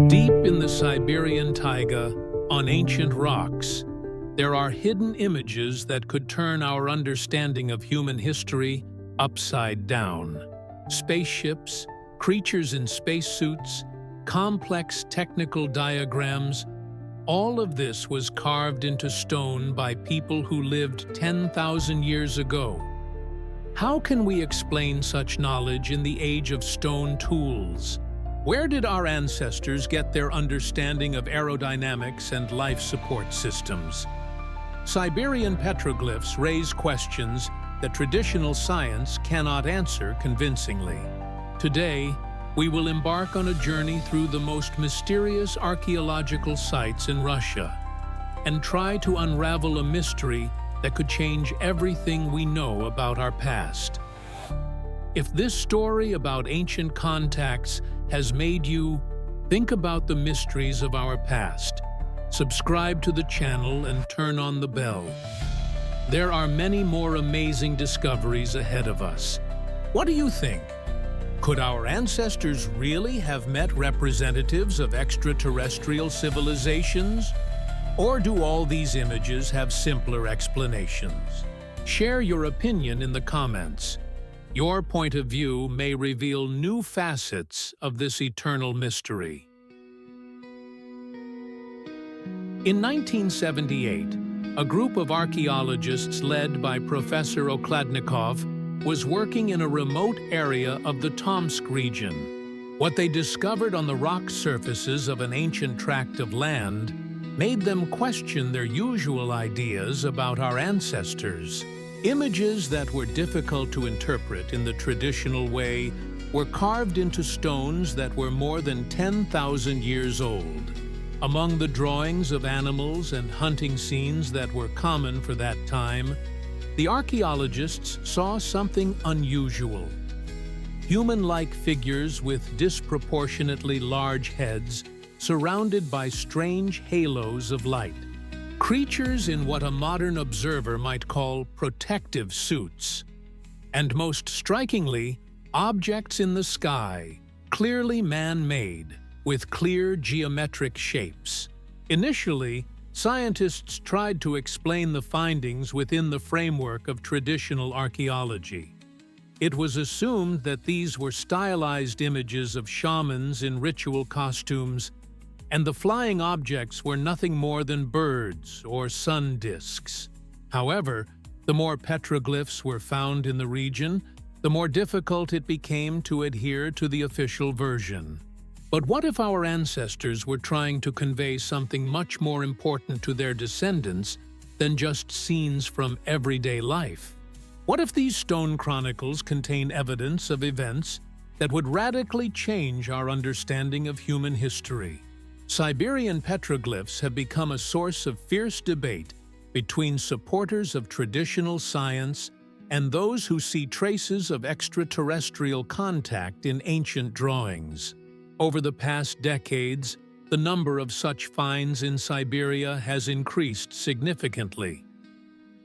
Deep in the Siberian taiga, on ancient rocks, there are hidden images that could turn our understanding of human history upside down. Spaceships, creatures in spacesuits, complex technical diagrams, all of this was carved into stone by people who lived 10,000 years ago. How can we explain such knowledge in the age of stone tools? Where did our ancestors get their understanding of aerodynamics and life support systems? Siberian petroglyphs raise questions that traditional science cannot answer convincingly. Today, we will embark on a journey through the most mysterious archaeological sites in Russia and try to unravel a mystery that could change everything we know about our past. If this story about ancient contacts has made you think about the mysteries of our past, subscribe to the channel and turn on the bell. There are many more amazing discoveries ahead of us. What do you think? Could our ancestors really have met representatives of extraterrestrial civilizations? Or do all these images have simpler explanations? Share your opinion in the comments. Your point of view may reveal new facets of this eternal mystery. In 1978, a group of archaeologists led by Professor Okladnikov was working in a remote area of the Tomsk region. What they discovered on the rock surfaces of an ancient tract of land made them question their usual ideas about our ancestors. Images that were difficult to interpret in the traditional way were carved into stones that were more than 10,000 years old. Among the drawings of animals and hunting scenes that were common for that time, the archaeologists saw something unusual. Human-like figures with disproportionately large heads surrounded by strange halos of light. Creatures in what a modern observer might call protective suits. And most strikingly, objects in the sky, clearly man-made, with clear geometric shapes. Initially, scientists tried to explain the findings within the framework of traditional archaeology. It was assumed that these were stylized images of shamans in ritual costumes, and the flying objects were nothing more than birds or sun disks. However, the more petroglyphs were found in the region, the more difficult it became to adhere to the official version. But what if our ancestors were trying to convey something much more important to their descendants than just scenes from everyday life? What if these stone chronicles contain evidence of events that would radically change our understanding of human history? Siberian petroglyphs have become a source of fierce debate between supporters of traditional science and those who see traces of extraterrestrial contact in ancient drawings. Over the past decades, the number of such finds in Siberia has increased significantly.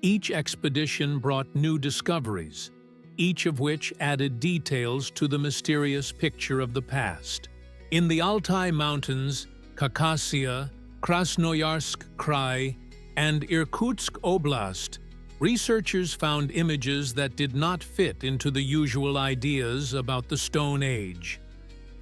Each expedition brought new discoveries, each of which added details to the mysterious picture of the past. In the Altai Mountains, Khakassia, Krasnoyarsk Krai, and Irkutsk Oblast, researchers found images that did not fit into the usual ideas about the Stone Age.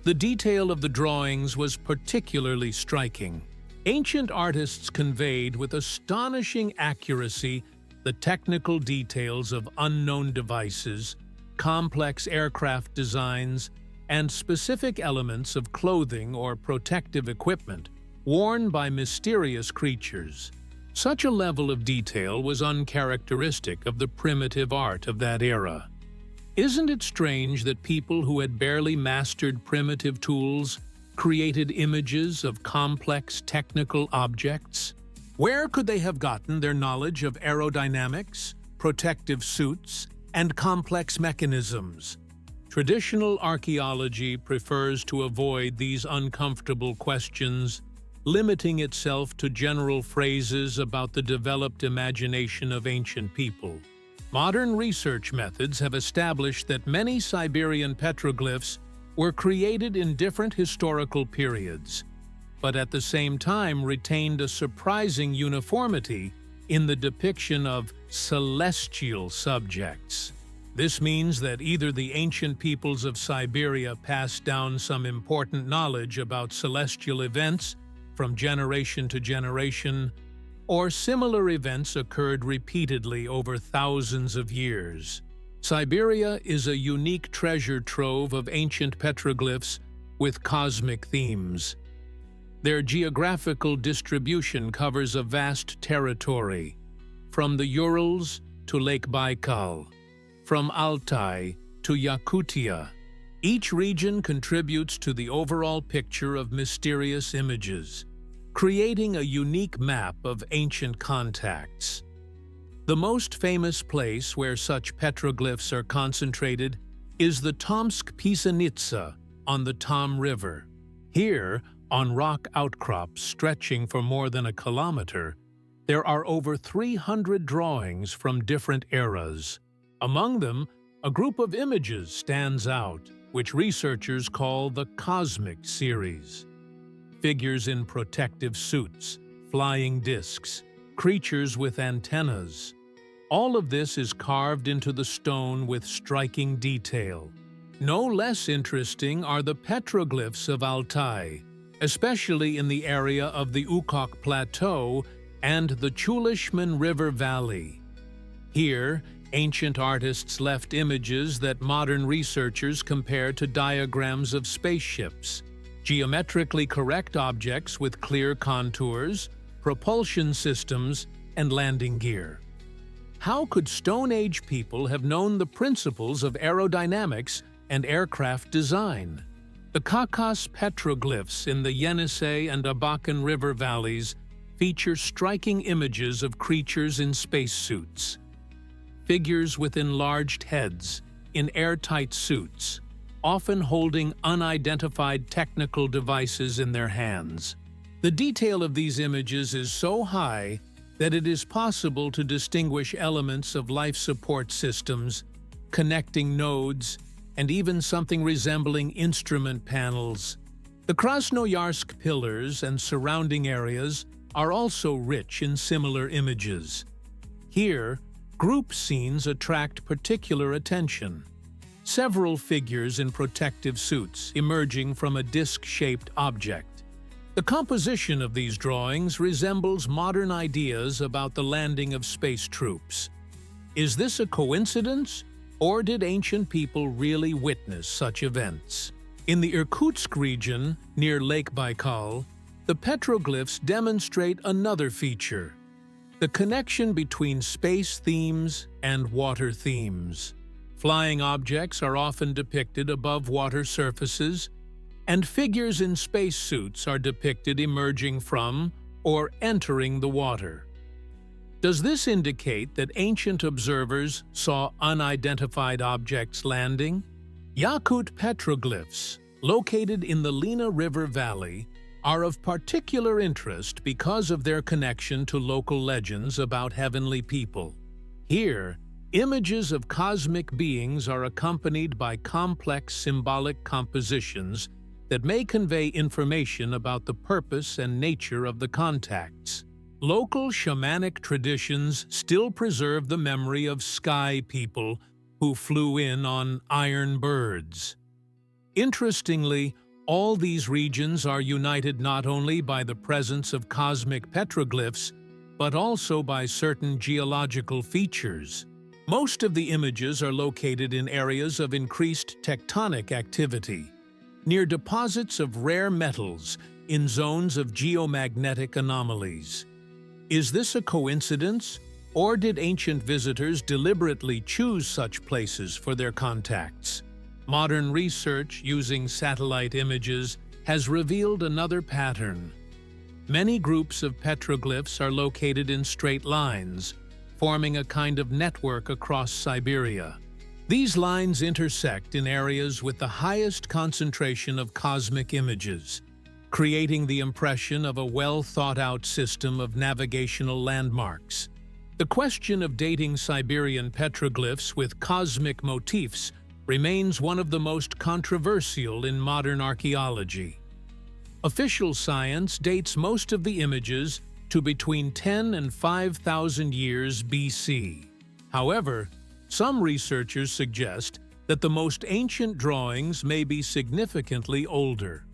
The detail of the drawings was particularly striking. Ancient artists conveyed with astonishing accuracy the technical details of unknown devices, complex aircraft designs, and specific elements of clothing or protective equipment worn by mysterious creatures. Such a level of detail was uncharacteristic of the primitive art of that era. Isn't it strange that people who had barely mastered primitive tools created images of complex technical objects? Where could they have gotten their knowledge of aerodynamics, protective suits, and complex mechanisms? Traditional archaeology prefers to avoid these uncomfortable questions, limiting itself to general phrases about the developed imagination of ancient people. Modern research methods have established that many Siberian petroglyphs were created in different historical periods, but at the same time retained a surprising uniformity in the depiction of celestial subjects. This means that either the ancient peoples of Siberia passed down some important knowledge about celestial events from generation to generation, or similar events occurred repeatedly over thousands of years. Siberia is a unique treasure trove of ancient petroglyphs with cosmic themes. Their geographical distribution covers a vast territory, from the Urals to Lake Baikal, from Altai to Yakutia. Each region contributes to the overall picture of mysterious images, creating a unique map of ancient contacts. The most famous place where such petroglyphs are concentrated is the Tomsk Pisanitsa on the Tom River. Here, on rock outcrops stretching for more than a kilometer, there are over 300 drawings from different eras. Among them, a group of images stands out, which researchers call the Cosmic Series. Figures in protective suits, flying discs, creatures with antennas. All of this is carved into the stone with striking detail. No less interesting are the petroglyphs of Altai, especially in the area of the Ukok Plateau and the Chulishman River Valley. Here, ancient artists left images that modern researchers compare to diagrams of spaceships, geometrically correct objects with clear contours, propulsion systems, and landing gear. How could Stone Age people have known the principles of aerodynamics and aircraft design? The Kakas petroglyphs in the Yenisei and Abakan River valleys feature striking images of creatures in spacesuits. Figures with enlarged heads, in airtight suits, often holding unidentified technical devices in their hands. The detail of these images is so high that it is possible to distinguish elements of life support systems, connecting nodes, and even something resembling instrument panels. The Krasnoyarsk pillars and surrounding areas are also rich in similar images. Here, group scenes attract particular attention. Several figures in protective suits emerging from a disc-shaped object. The composition of these drawings resembles modern ideas about the landing of space troops. Is this a coincidence, or did ancient people really witness such events? In the Irkutsk region, near Lake Baikal, the petroglyphs demonstrate another feature: the connection between space themes and water themes. Flying objects are often depicted above water surfaces, and figures in spacesuits are depicted emerging from or entering the water. Does this indicate that ancient observers saw unidentified objects landing? Yakut petroglyphs, located in the Lena River Valley, are of particular interest because of their connection to local legends about heavenly people. Here, images of cosmic beings are accompanied by complex symbolic compositions that may convey information about the purpose and nature of the contacts. Local shamanic traditions still preserve the memory of sky people who flew in on iron birds. Interestingly, all these regions are united not only by the presence of cosmic petroglyphs, but also by certain geological features. Most of the images are located in areas of increased tectonic activity, near deposits of rare metals in zones of geomagnetic anomalies. Is this a coincidence, or did ancient visitors deliberately choose such places for their contacts? Modern research using satellite images has revealed another pattern. Many groups of petroglyphs are located in straight lines, forming a kind of network across Siberia. These lines intersect in areas with the highest concentration of cosmic images, creating the impression of a well-thought-out system of navigational landmarks. The question of dating Siberian petroglyphs with cosmic motifs remains one of the most controversial in modern archaeology. Official science dates most of the images to between 10 and 5,000 years BC. However, some researchers suggest that the most ancient drawings may be significantly older.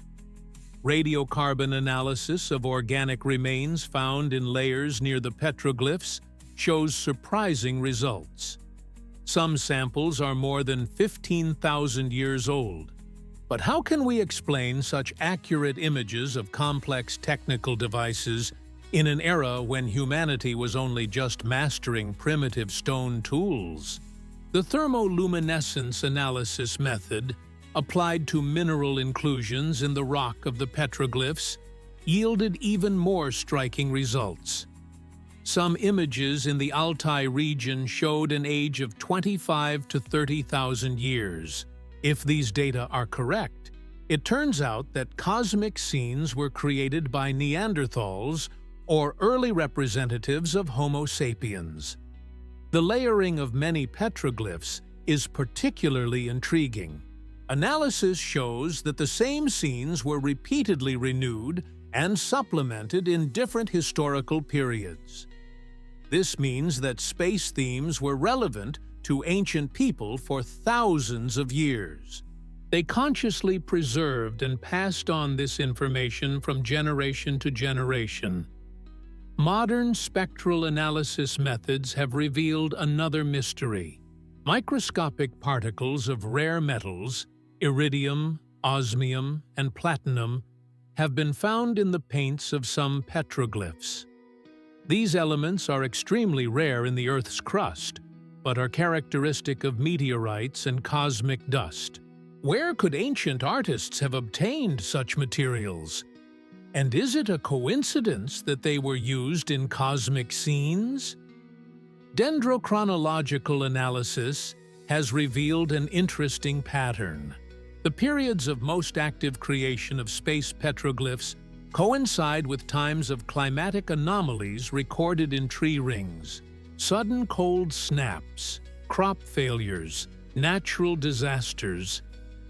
Radiocarbon analysis of organic remains found in layers near the petroglyphs shows surprising results. Some samples are more than 15,000 years old. But how can we explain such accurate images of complex technical devices in an era when humanity was only just mastering primitive stone tools? The thermoluminescence analysis method, applied to mineral inclusions in the rock of the petroglyphs, yielded even more striking results. Some images in the Altai region showed an age of 25 to 30,000 years. If these data are correct, it turns out that cosmic scenes were created by Neanderthals or early representatives of Homo sapiens. The layering of many petroglyphs is particularly intriguing. Analysis shows that the same scenes were repeatedly renewed and supplemented in different historical periods. This means that space themes were relevant to ancient people for thousands of years. They consciously preserved and passed on this information from generation to generation. Modern spectral analysis methods have revealed another mystery. Microscopic particles of rare metals, iridium, osmium, and platinum, have been found in the paints of some petroglyphs. These elements are extremely rare in the Earth's crust, but are characteristic of meteorites and cosmic dust. Where could ancient artists have obtained such materials? And is it a coincidence that they were used in cosmic scenes? Dendrochronological analysis has revealed an interesting pattern. The periods of most active creation of space petroglyphs coincide with times of climatic anomalies recorded in tree rings. Sudden cold snaps, crop failures, natural disasters.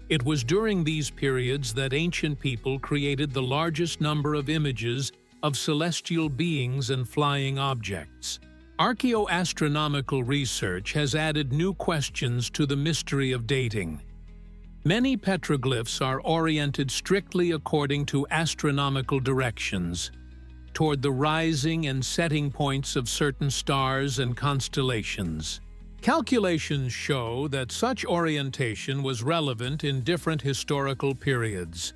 It was during these periods that ancient people created the largest number of images of celestial beings and flying objects. Archaeoastronomical research has added new questions to the mystery of dating. Many petroglyphs are oriented strictly according to astronomical directions, toward the rising and setting points of certain stars and constellations. Calculations show that such orientation was relevant in different historical periods,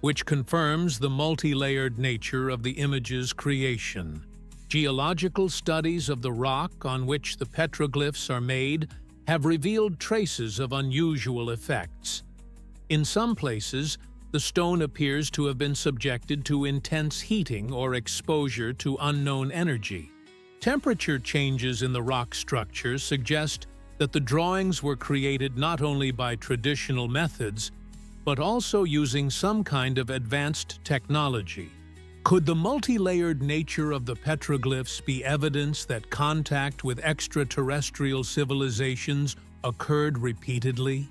which confirms the multi-layered nature of the image's creation. Geological studies of the rock on which the petroglyphs are made have revealed traces of unusual effects. In some places, the stone appears to have been subjected to intense heating or exposure to unknown energy. Temperature changes in the rock structure suggest that the drawings were created not only by traditional methods, but also using some kind of advanced technology. Could the multi-layered nature of the petroglyphs be evidence that contact with extraterrestrial civilizations occurred repeatedly?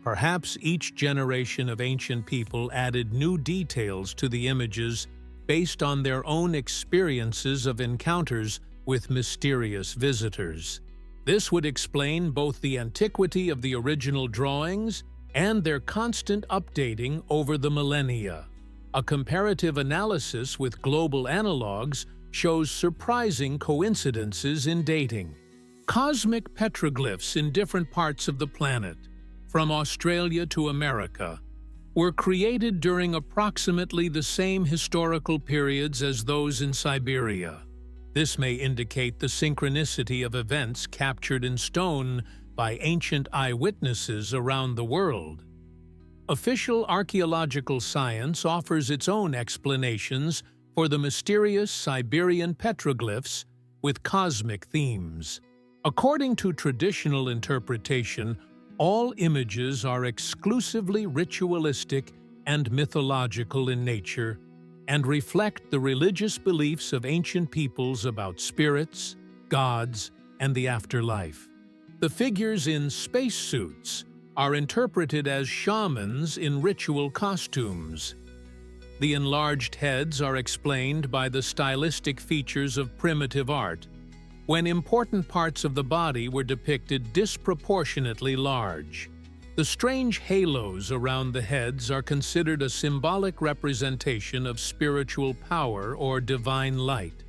Perhaps each generation of ancient people added new details to the images based on their own experiences of encounters with mysterious visitors. This would explain both the antiquity of the original drawings and their constant updating over the millennia. A comparative analysis with global analogues shows surprising coincidences in dating. Cosmic petroglyphs in different parts of the planet, from Australia to America, were created during approximately the same historical periods as those in Siberia. This may indicate the synchronicity of events captured in stone by ancient eyewitnesses around the world. Official archaeological science offers its own explanations for the mysterious Siberian petroglyphs with cosmic themes. According to traditional interpretation, all images are exclusively ritualistic and mythological in nature and reflect the religious beliefs of ancient peoples about spirits, gods, and the afterlife. The figures in spacesuits, are interpreted as shamans in ritual costumes. The enlarged heads are explained by the stylistic features of primitive art, when important parts of the body were depicted disproportionately large. The strange halos around the heads are considered a symbolic representation of spiritual power or divine light.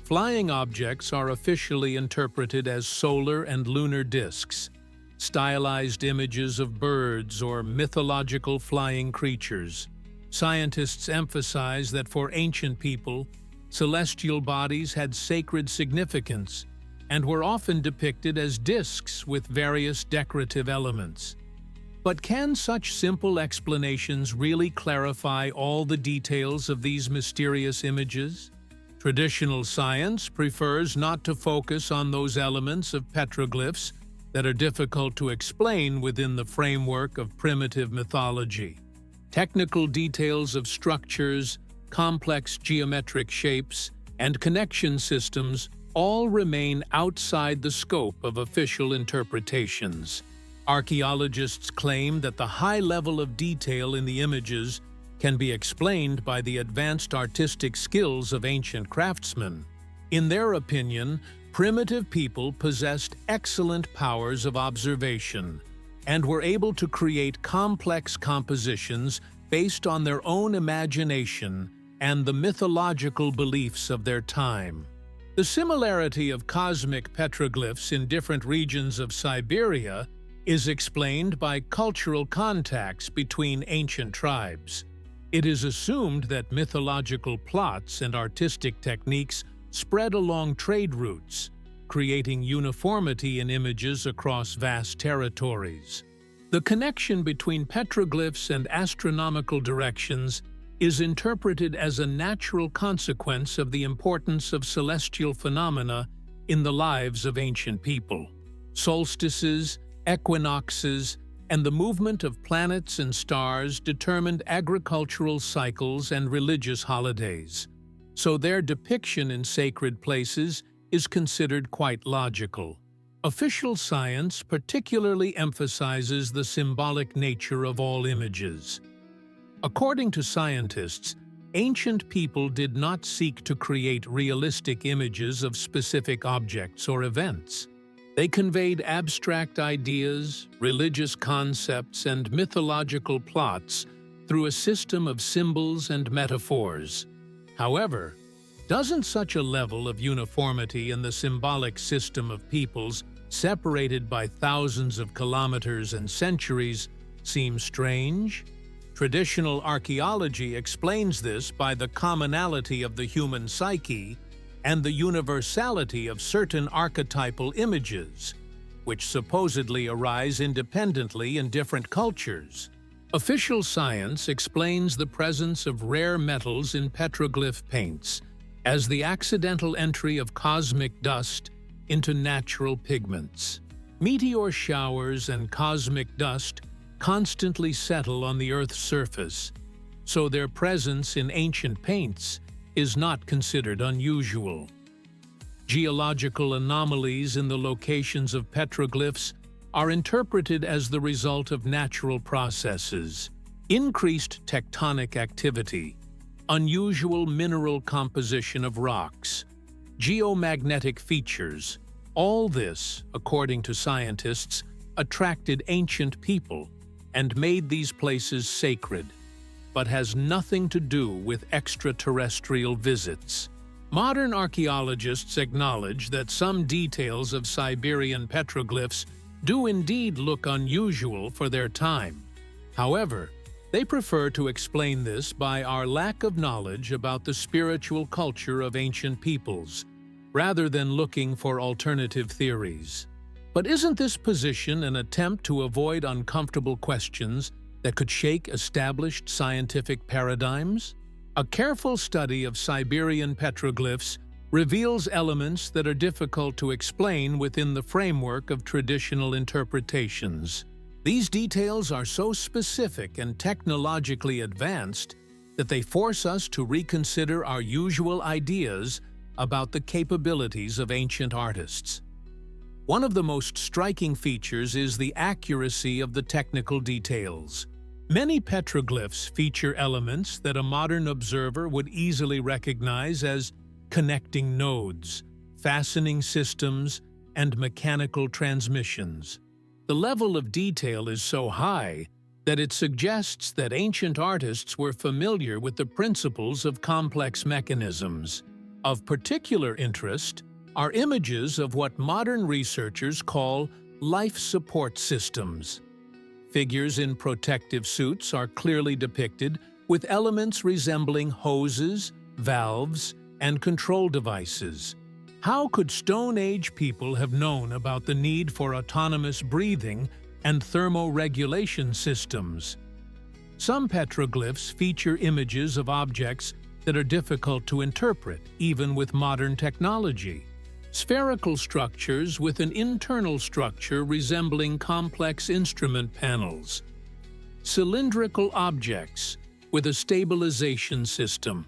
Flying objects are officially interpreted as solar and lunar disks, stylized images of birds or mythological flying creatures. Scientists emphasize that for ancient people, celestial bodies had sacred significance and were often depicted as disks with various decorative elements. But can such simple explanations really clarify all the details of these mysterious images? Traditional science prefers not to focus on those elements of petroglyphs that are difficult to explain within the framework of primitive mythology. Technical details of structures, complex geometric shapes, and connection systems all remain outside the scope of official interpretations. Archaeologists claim that the high level of detail in the images can be explained by the advanced artistic skills of ancient craftsmen. In their opinion, primitive people possessed excellent powers of observation and were able to create complex compositions based on their own imagination and the mythological beliefs of their time. The similarity of cosmic petroglyphs in different regions of Siberia is explained by cultural contacts between ancient tribes. It is assumed that mythological plots and artistic techniques spread along trade routes, creating uniformity in images across vast territories. The connection between petroglyphs and astronomical directions is interpreted as a natural consequence of the importance of celestial phenomena in the lives of ancient people. Solstices, equinoxes, and the movement of planets and stars determined agricultural cycles and religious holidays, so their depiction in sacred places is considered quite logical. Official science particularly emphasizes the symbolic nature of all images. According to scientists, ancient people did not seek to create realistic images of specific objects or events. They conveyed abstract ideas, religious concepts, and mythological plots through a system of symbols and metaphors. However, doesn't such a level of uniformity in the symbolic system of peoples separated by thousands of kilometers and centuries seem strange? Traditional archaeology explains this by the commonality of the human psyche and the universality of certain archetypal images, which supposedly arise independently in different cultures. Official science explains the presence of rare metals in petroglyph paints as the accidental entry of cosmic dust into natural pigments. Meteor showers and cosmic dust constantly settle on the Earth's surface, so their presence in ancient paints is not considered unusual. Geological anomalies in the locations of petroglyphs are interpreted as the result of natural processes, increased tectonic activity, unusual mineral composition of rocks, geomagnetic features. All this, according to scientists, attracted ancient people and made these places sacred, but has nothing to do with extraterrestrial visits. Modern archaeologists acknowledge that some details of Siberian petroglyphs do indeed look unusual for their time. However, they prefer to explain this by our lack of knowledge about the spiritual culture of ancient peoples, rather than looking for alternative theories. But isn't this position an attempt to avoid uncomfortable questions that could shake established scientific paradigms? A careful study of Siberian petroglyphs reveals elements that are difficult to explain within the framework of traditional interpretations. These details are so specific and technologically advanced that they force us to reconsider our usual ideas about the capabilities of ancient artists. One of the most striking features is the accuracy of the technical details. Many petroglyphs feature elements that a modern observer would easily recognize as connecting nodes, fastening systems, and mechanical transmissions. The level of detail is so high that it suggests that ancient artists were familiar with the principles of complex mechanisms. Of particular interest are images of what modern researchers call life support systems. Figures in protective suits are clearly depicted with elements resembling hoses, valves, and control devices. How could Stone Age people have known about the need for autonomous breathing and thermoregulation systems? Some petroglyphs feature images of objects that are difficult to interpret, even with modern technology. Spherical structures with an internal structure resembling complex instrument panels. Cylindrical objects with a stabilization system.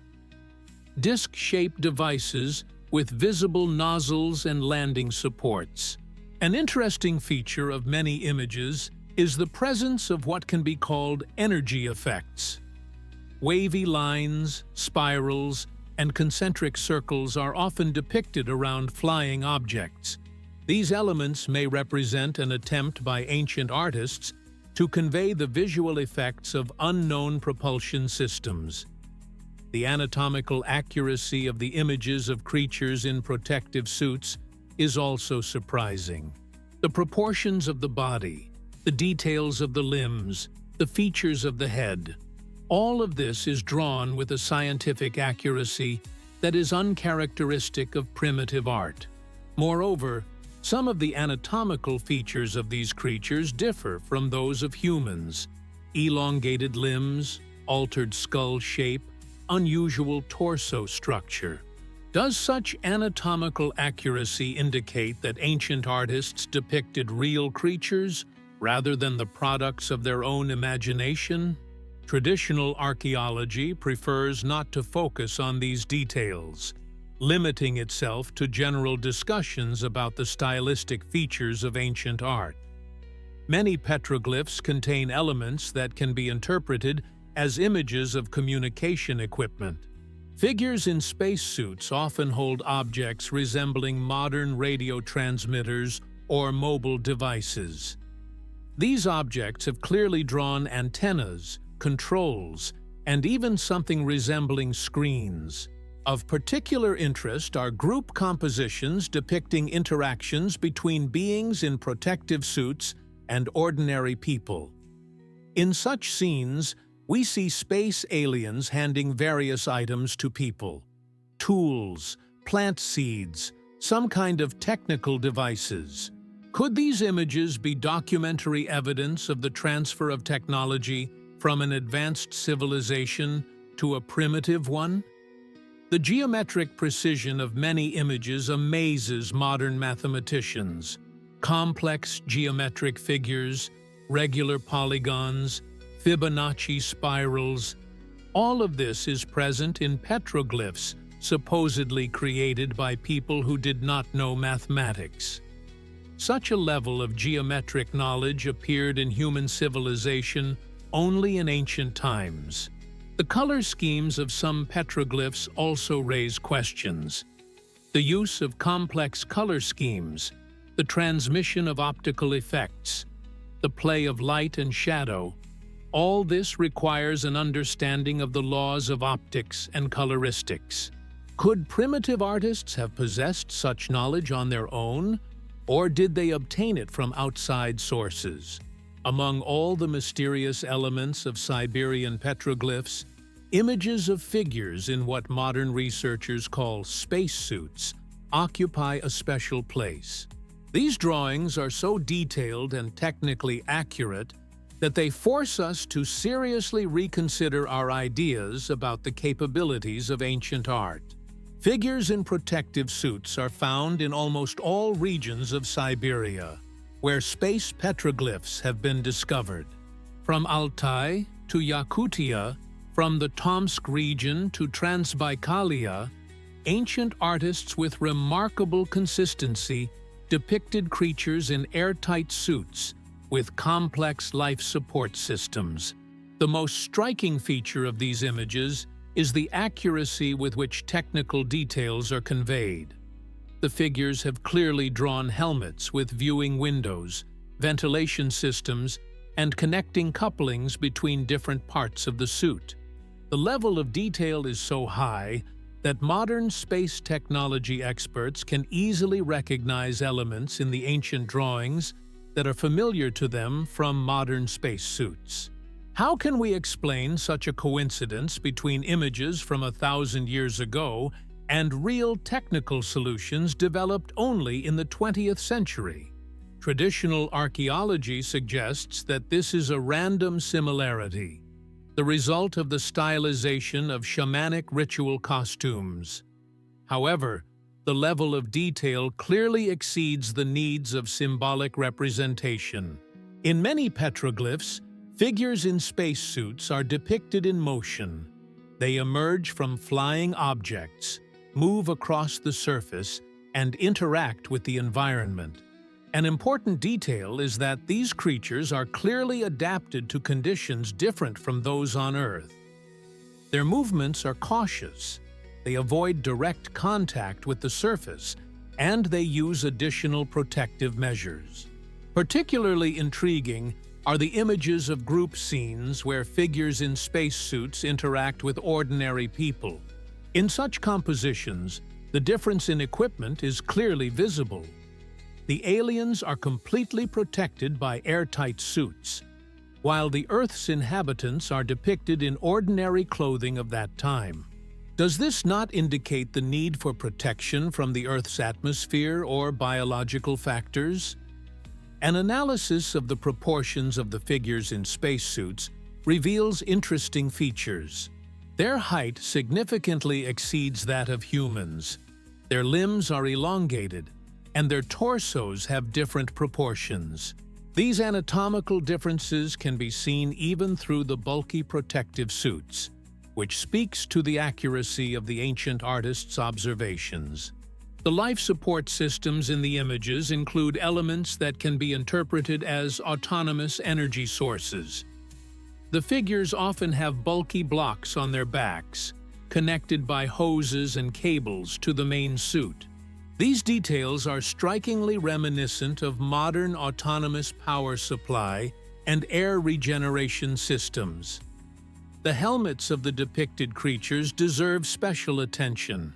Disc-shaped devices with visible nozzles and landing supports. An interesting feature of many images is the presence of what can be called energy effects. Wavy lines, spirals, and concentric circles are often depicted around flying objects. These elements may represent an attempt by ancient artists to convey the visual effects of unknown propulsion systems. The anatomical accuracy of the images of creatures in protective suits is also surprising. The proportions of the body, the details of the limbs, the features of the head, all of this is drawn with a scientific accuracy that is uncharacteristic of primitive art. Moreover, some of the anatomical features of these creatures differ from those of humans. Elongated limbs, altered skull shape, unusual torso structure. Does such anatomical accuracy indicate that ancient artists depicted real creatures rather than the products of their own imagination? Traditional archaeology prefers not to focus on these details, limiting itself to general discussions about the stylistic features of ancient art. Many petroglyphs contain elements that can be interpreted as images of communication equipment. Figures in spacesuits often hold objects resembling modern radio transmitters or mobile devices. These objects have clearly drawn antennas, controls, and even something resembling screens. Of particular interest are group compositions depicting interactions between beings in protective suits and ordinary people. In such scenes, we see space aliens handing various items to people: tools, plant seeds, some kind of technical devices. Could these images be documentary evidence of the transfer of technology from an advanced civilization to a primitive one? The geometric precision of many images amazes modern mathematicians. Complex geometric figures, regular polygons, Fibonacci spirals. All of this is present in petroglyphs supposedly created by people who did not know mathematics. Such a level of geometric knowledge appeared in human civilization only in ancient times. The color schemes of some petroglyphs also raise questions. The use of complex color schemes, the transmission of optical effects, the play of light and shadow, all this requires an understanding of the laws of optics and coloristics. Could primitive artists have possessed such knowledge on their own, or did they obtain it from outside sources? Among all the mysterious elements of Siberian petroglyphs, images of figures in what modern researchers call spacesuits occupy a special place. These drawings are so detailed and technically accurate that they force us to seriously reconsider our ideas about the capabilities of ancient art. Figures in protective suits are found in almost all regions of Siberia, where space petroglyphs have been discovered. From Altai to Yakutia, from the Tomsk region to Transbaikalia, ancient artists with remarkable consistency depicted creatures in airtight suits with complex life support systems. The most striking feature of these images is the accuracy with which technical details are conveyed. The figures have clearly drawn helmets with viewing windows, ventilation systems, and connecting couplings between different parts of the suit. The level of detail is so high that modern space technology experts can easily recognize elements in the ancient drawings that are familiar to them from modern spacesuits. How can we explain such a coincidence between images from 1,000 years ago and real technical solutions developed only in the 20th century? Traditional archaeology suggests that this is a random similarity, the result of the stylization of shamanic ritual costumes. However, the level of detail clearly exceeds the needs of symbolic representation. In many petroglyphs, figures in spacesuits are depicted in motion. They emerge from flying objects, move across the surface, and interact with the environment. An important detail is that these creatures are clearly adapted to conditions different from those on Earth. Their movements are cautious, they avoid direct contact with the surface, and they use additional protective measures. Particularly intriguing are the images of group scenes where figures in spacesuits interact with ordinary people. In such compositions, the difference in equipment is clearly visible. The aliens are completely protected by airtight suits, while the Earth's inhabitants are depicted in ordinary clothing of that time. Does this not indicate the need for protection from the Earth's atmosphere or biological factors? An analysis of the proportions of the figures in spacesuits reveals interesting features. Their height significantly exceeds that of humans. Their limbs are elongated, and their torsos have different proportions. These anatomical differences can be seen even through the bulky protective suits, which speaks to the accuracy of the ancient artists' observations. The life support systems in the images include elements that can be interpreted as autonomous energy sources. The figures often have bulky blocks on their backs, connected by hoses and cables to the main suit. These details are strikingly reminiscent of modern autonomous power supply and air regeneration systems. The helmets of the depicted creatures deserve special attention.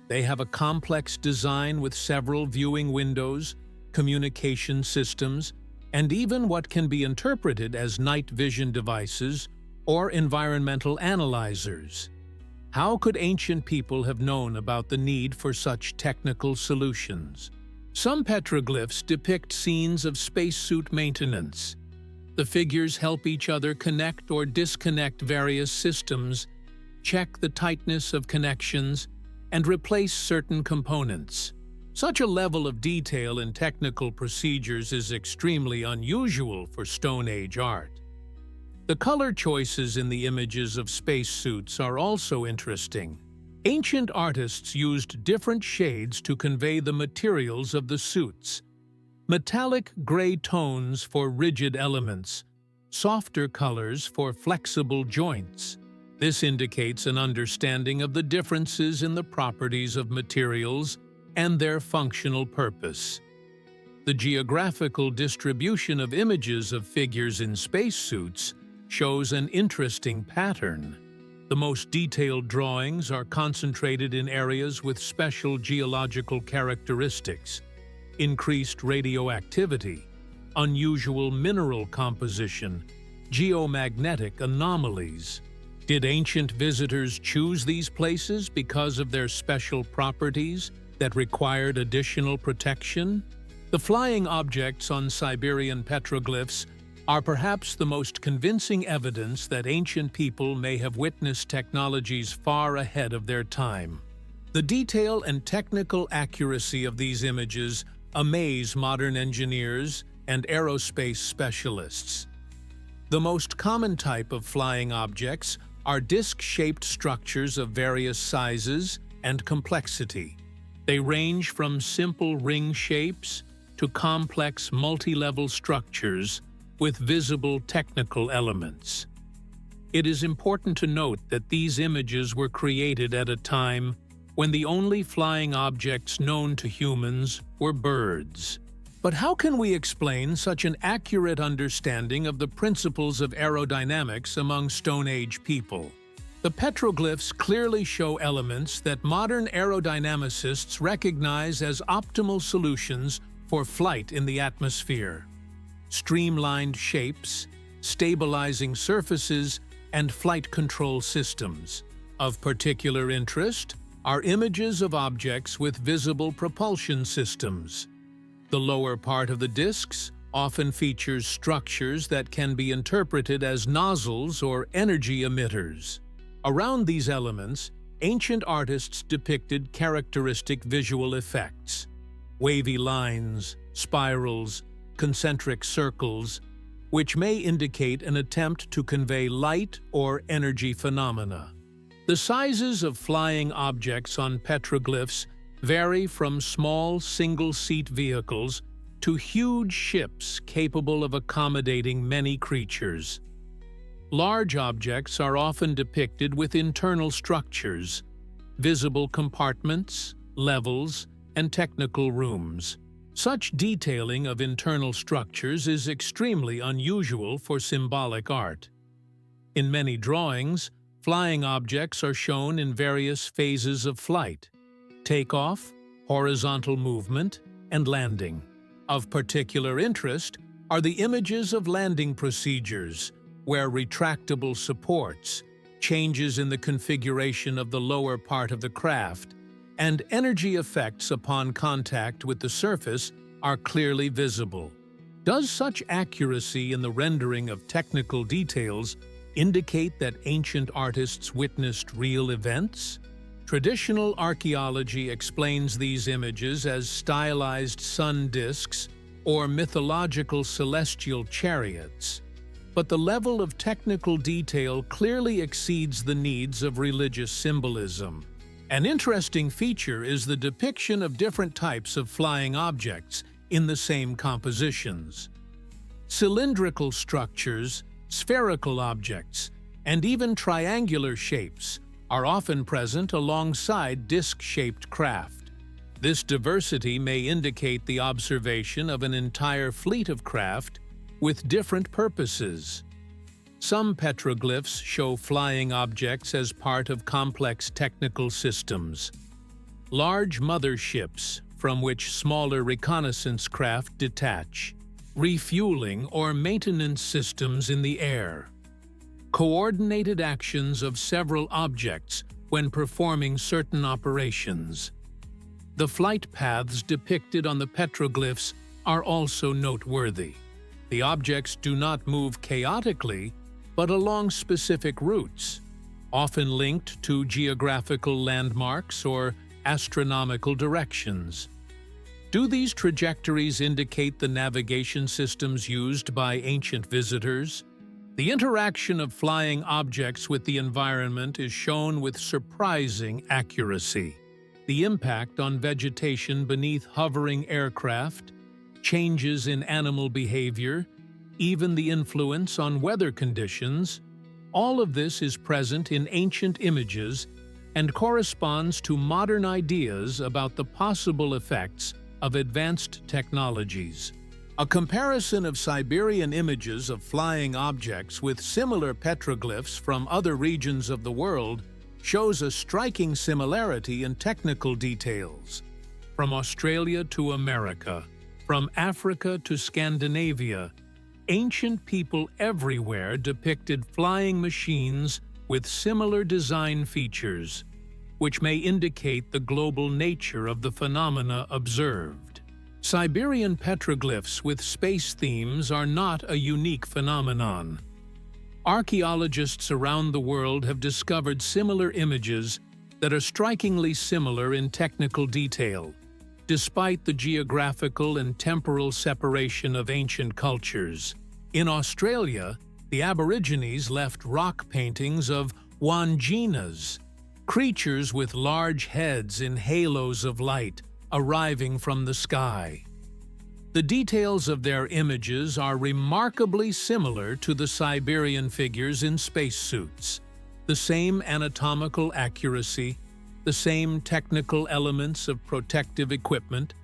They have a complex design with several viewing windows, communication systems, and even what can be interpreted as night vision devices or environmental analyzers. How could ancient people have known about the need for such technical solutions? Some petroglyphs depict scenes of spacesuit maintenance. The figures help each other connect or disconnect various systems, check the tightness of connections, and replace certain components. Such a level of detail in technical procedures is extremely unusual for Stone Age art. The color choices in the images of spacesuits are also interesting. Ancient artists used different shades to convey the materials of the suits. Metallic gray tones for rigid elements, softer colors for flexible joints. This indicates an understanding of the differences in the properties of materials and their functional purpose. The geographical distribution of images of figures in spacesuits shows an interesting pattern. The most detailed drawings are concentrated in areas with special geological characteristics, increased radioactivity, unusual mineral composition, geomagnetic anomalies. Did ancient visitors choose these places because of their special properties that required additional protection? The flying objects on Siberian petroglyphs are perhaps the most convincing evidence that ancient people may have witnessed technologies far ahead of their time. The detail and technical accuracy of these images amaze modern engineers and aerospace specialists. The most common type of flying objects are disc-shaped structures of various sizes and complexity. They range from simple ring shapes to complex multi-level structures with visible technical elements. It is important to note that these images were created at a time when the only flying objects known to humans were birds. But how can we explain such an accurate understanding of the principles of aerodynamics among Stone Age people? The petroglyphs clearly show elements that modern aerodynamicists recognize as optimal solutions for flight in the atmosphere. Streamlined shapes, stabilizing surfaces, and flight control systems. Of particular interest are images of objects with visible propulsion systems. The lower part of the discs often features structures that can be interpreted as nozzles or energy emitters. Around these elements, ancient artists depicted characteristic visual effects: wavy lines, spirals, concentric circles, which may indicate an attempt to convey light or energy phenomena. The sizes of flying objects on petroglyphs vary from small single-seat vehicles to huge ships capable of accommodating many creatures. Large objects are often depicted with internal structures, visible compartments, levels, and technical rooms. Such detailing of internal structures is extremely unusual for symbolic art. In many drawings, flying objects are shown in various phases of flight: takeoff, horizontal movement, and landing. Of particular interest are the images of landing procedures, where retractable supports, changes in the configuration of the lower part of the craft, and energy effects upon contact with the surface are clearly visible. Does such accuracy in the rendering of technical details indicate that ancient artists witnessed real events? Traditional archaeology explains these images as stylized sun disks or mythological celestial chariots. But the level of technical detail clearly exceeds the needs of religious symbolism. An interesting feature is the depiction of different types of flying objects in the same compositions. Cylindrical structures, spherical objects, and even triangular shapes are often present alongside disc-shaped craft. This diversity may indicate the observation of an entire fleet of craft with different purposes. Some petroglyphs show flying objects as part of complex technical systems. Large motherships from which smaller reconnaissance craft detach. Refueling or maintenance systems in the air. Coordinated actions of several objects when performing certain operations. The flight paths depicted on the petroglyphs are also noteworthy. The objects do not move chaotically, but along specific routes, often linked to geographical landmarks or astronomical directions. Do these trajectories indicate the navigation systems used by ancient visitors? The interaction of flying objects with the environment is shown with surprising accuracy. The impact on vegetation beneath hovering aircraft, changes in animal behavior, even the influence on weather conditions, all of this is present in ancient images and corresponds to modern ideas about the possible effects of advanced technologies. A comparison of Siberian images of flying objects with similar petroglyphs from other regions of the world shows a striking similarity in technical details. From Australia to America, from Africa to Scandinavia, ancient people everywhere depicted flying machines with similar design features, which may indicate the global nature of the phenomena observed. Siberian petroglyphs with space themes are not a unique phenomenon. Archaeologists around the world have discovered similar images that are strikingly similar in technical detail, despite the geographical and temporal separation of ancient cultures. In Australia, the Aborigines left rock paintings of wanginas, creatures with large heads in halos of light arriving from the sky. The details of their images are remarkably similar to the Siberian figures in spacesuits. The same anatomical accuracy, the same technical elements of protective equipment,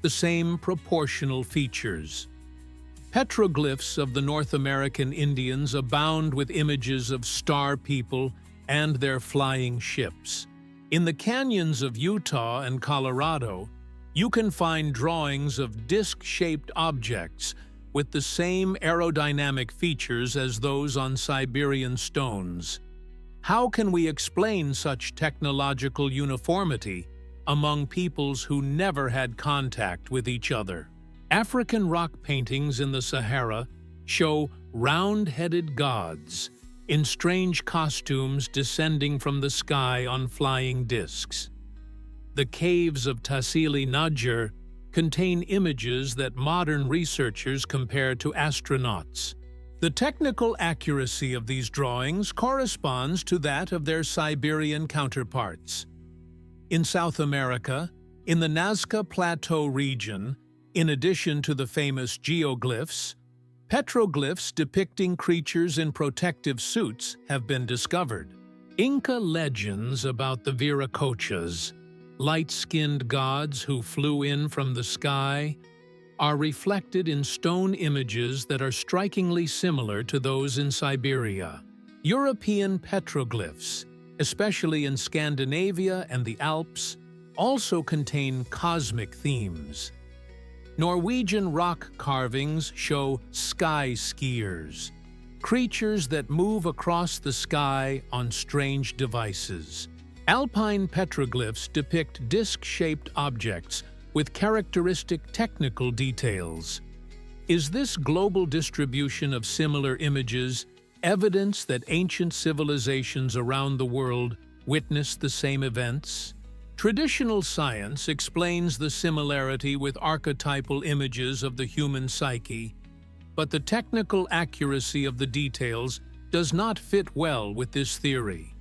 the same proportional features. Petroglyphs of the North American Indians abound with images of star people and their flying ships. In the canyons of Utah and Colorado, you can find drawings of disc-shaped objects with the same aerodynamic features as those on Siberian stones. How can we explain such technological uniformity among peoples who never had contact with each other? African rock paintings in the Sahara show round-headed gods in strange costumes descending from the sky on flying discs. The caves of Tassili Najjar contain images that modern researchers compare to astronauts. The technical accuracy of these drawings corresponds to that of their Siberian counterparts. In South America, in the Nazca Plateau region, in addition to the famous geoglyphs, petroglyphs depicting creatures in protective suits have been discovered. Inca legends about the Viracochas, light-skinned gods who flew in from the sky, are reflected in stone images that are strikingly similar to those in Siberia. European petroglyphs, especially in Scandinavia and the Alps, also contain cosmic themes. Norwegian rock carvings show sky skiers, creatures that move across the sky on strange devices. Alpine petroglyphs depict disc-shaped objects with characteristic technical details. Is this global distribution of similar images evidence that ancient civilizations around the world witnessed the same events? Traditional science explains the similarity with archetypal images of the human psyche, but the technical accuracy of the details does not fit well with this theory.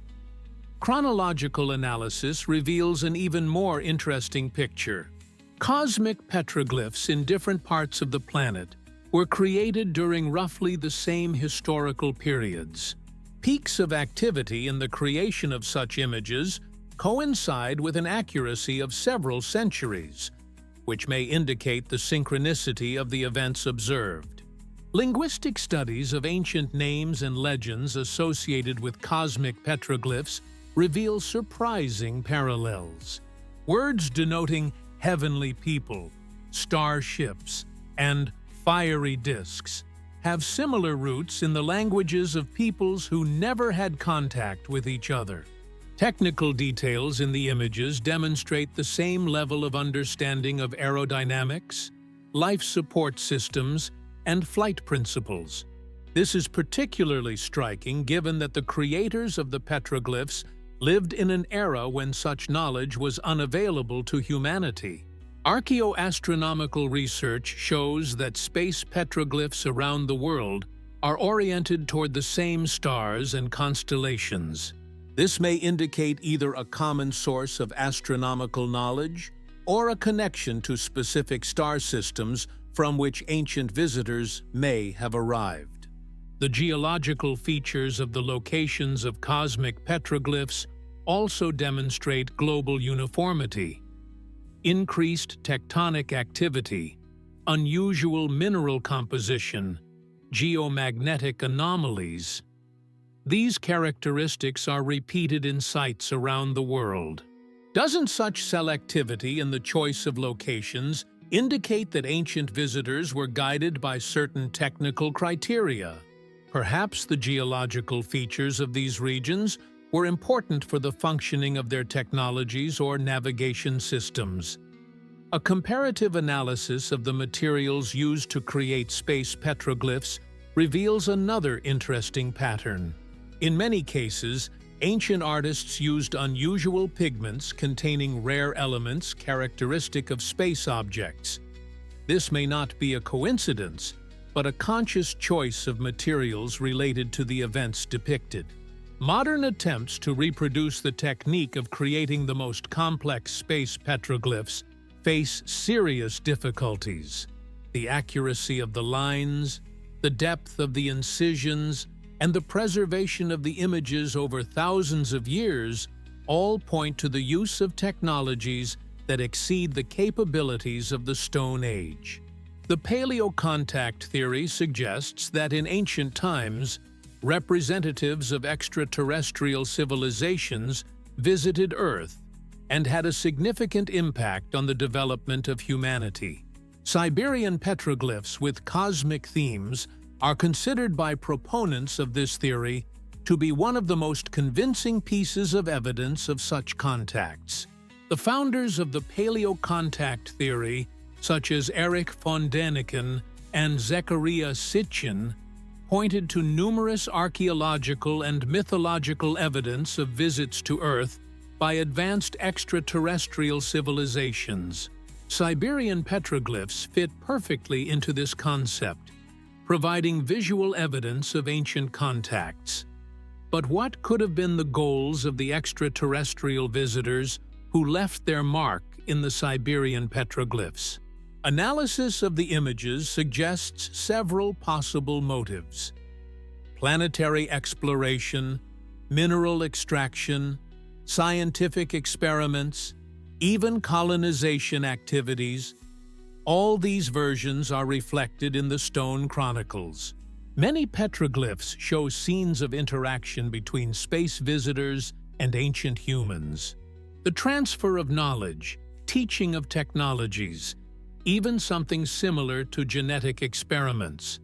Chronological analysis reveals an even more interesting picture. Cosmic petroglyphs in different parts of the planet were created during roughly the same historical periods. Peaks of activity in the creation of such images coincide with an accuracy of several centuries, which may indicate the synchronicity of the events observed. Linguistic studies of ancient names and legends associated with cosmic petroglyphs reveal surprising parallels. Words denoting heavenly people, starships, and fiery discs have similar roots in the languages of peoples who never had contact with each other. Technical details in the images demonstrate the same level of understanding of aerodynamics, life support systems, and flight principles. This is particularly striking given that the creators of the petroglyphs lived in an era when such knowledge was unavailable to humanity. Archaeoastronomical research shows that space petroglyphs around the world are oriented toward the same stars and constellations. This may indicate either a common source of astronomical knowledge or a connection to specific star systems from which ancient visitors may have arrived. The geological features of the locations of cosmic petroglyphs also demonstrate global uniformity. Increased tectonic activity, unusual mineral composition, geomagnetic anomalies. These characteristics are repeated in sites around the world. Doesn't such selectivity in the choice of locations indicate that ancient visitors were guided by certain technical criteria? Perhaps the geological features of these regions were important for the functioning of their technologies or navigation systems. A comparative analysis of the materials used to create space petroglyphs reveals another interesting pattern. In many cases, ancient artists used unusual pigments containing rare elements characteristic of space objects. This may not be a coincidence, but a conscious choice of materials related to the events depicted. Modern attempts to reproduce the technique of creating the most complex space petroglyphs face serious difficulties. the accuracy of the lines, the depth of the incisions, and the preservation of the images over thousands of years all point to the use of technologies that exceed the capabilities of the Stone Age. The paleocontact theory suggests that in ancient times, representatives of extraterrestrial civilizations visited Earth and had a significant impact on the development of humanity. Siberian petroglyphs with cosmic themes are considered by proponents of this theory to be one of the most convincing pieces of evidence of such contacts. The founders of the paleocontact theory, such as Erich von Däniken and Zechariah Sitchin, pointed to numerous archaeological and mythological evidence of visits to Earth by advanced extraterrestrial civilizations. Siberian petroglyphs fit perfectly into this concept, providing visual evidence of ancient contacts. But what could have been the goals of the extraterrestrial visitors who left their mark in the Siberian petroglyphs? Analysis of the images suggests several possible motives: planetary exploration, mineral extraction, scientific experiments, even colonization activities. All these versions are reflected in the stone chronicles. Many petroglyphs show scenes of interaction between space visitors and ancient humans. The transfer of knowledge, teaching of technologies, even something similar to genetic experiments.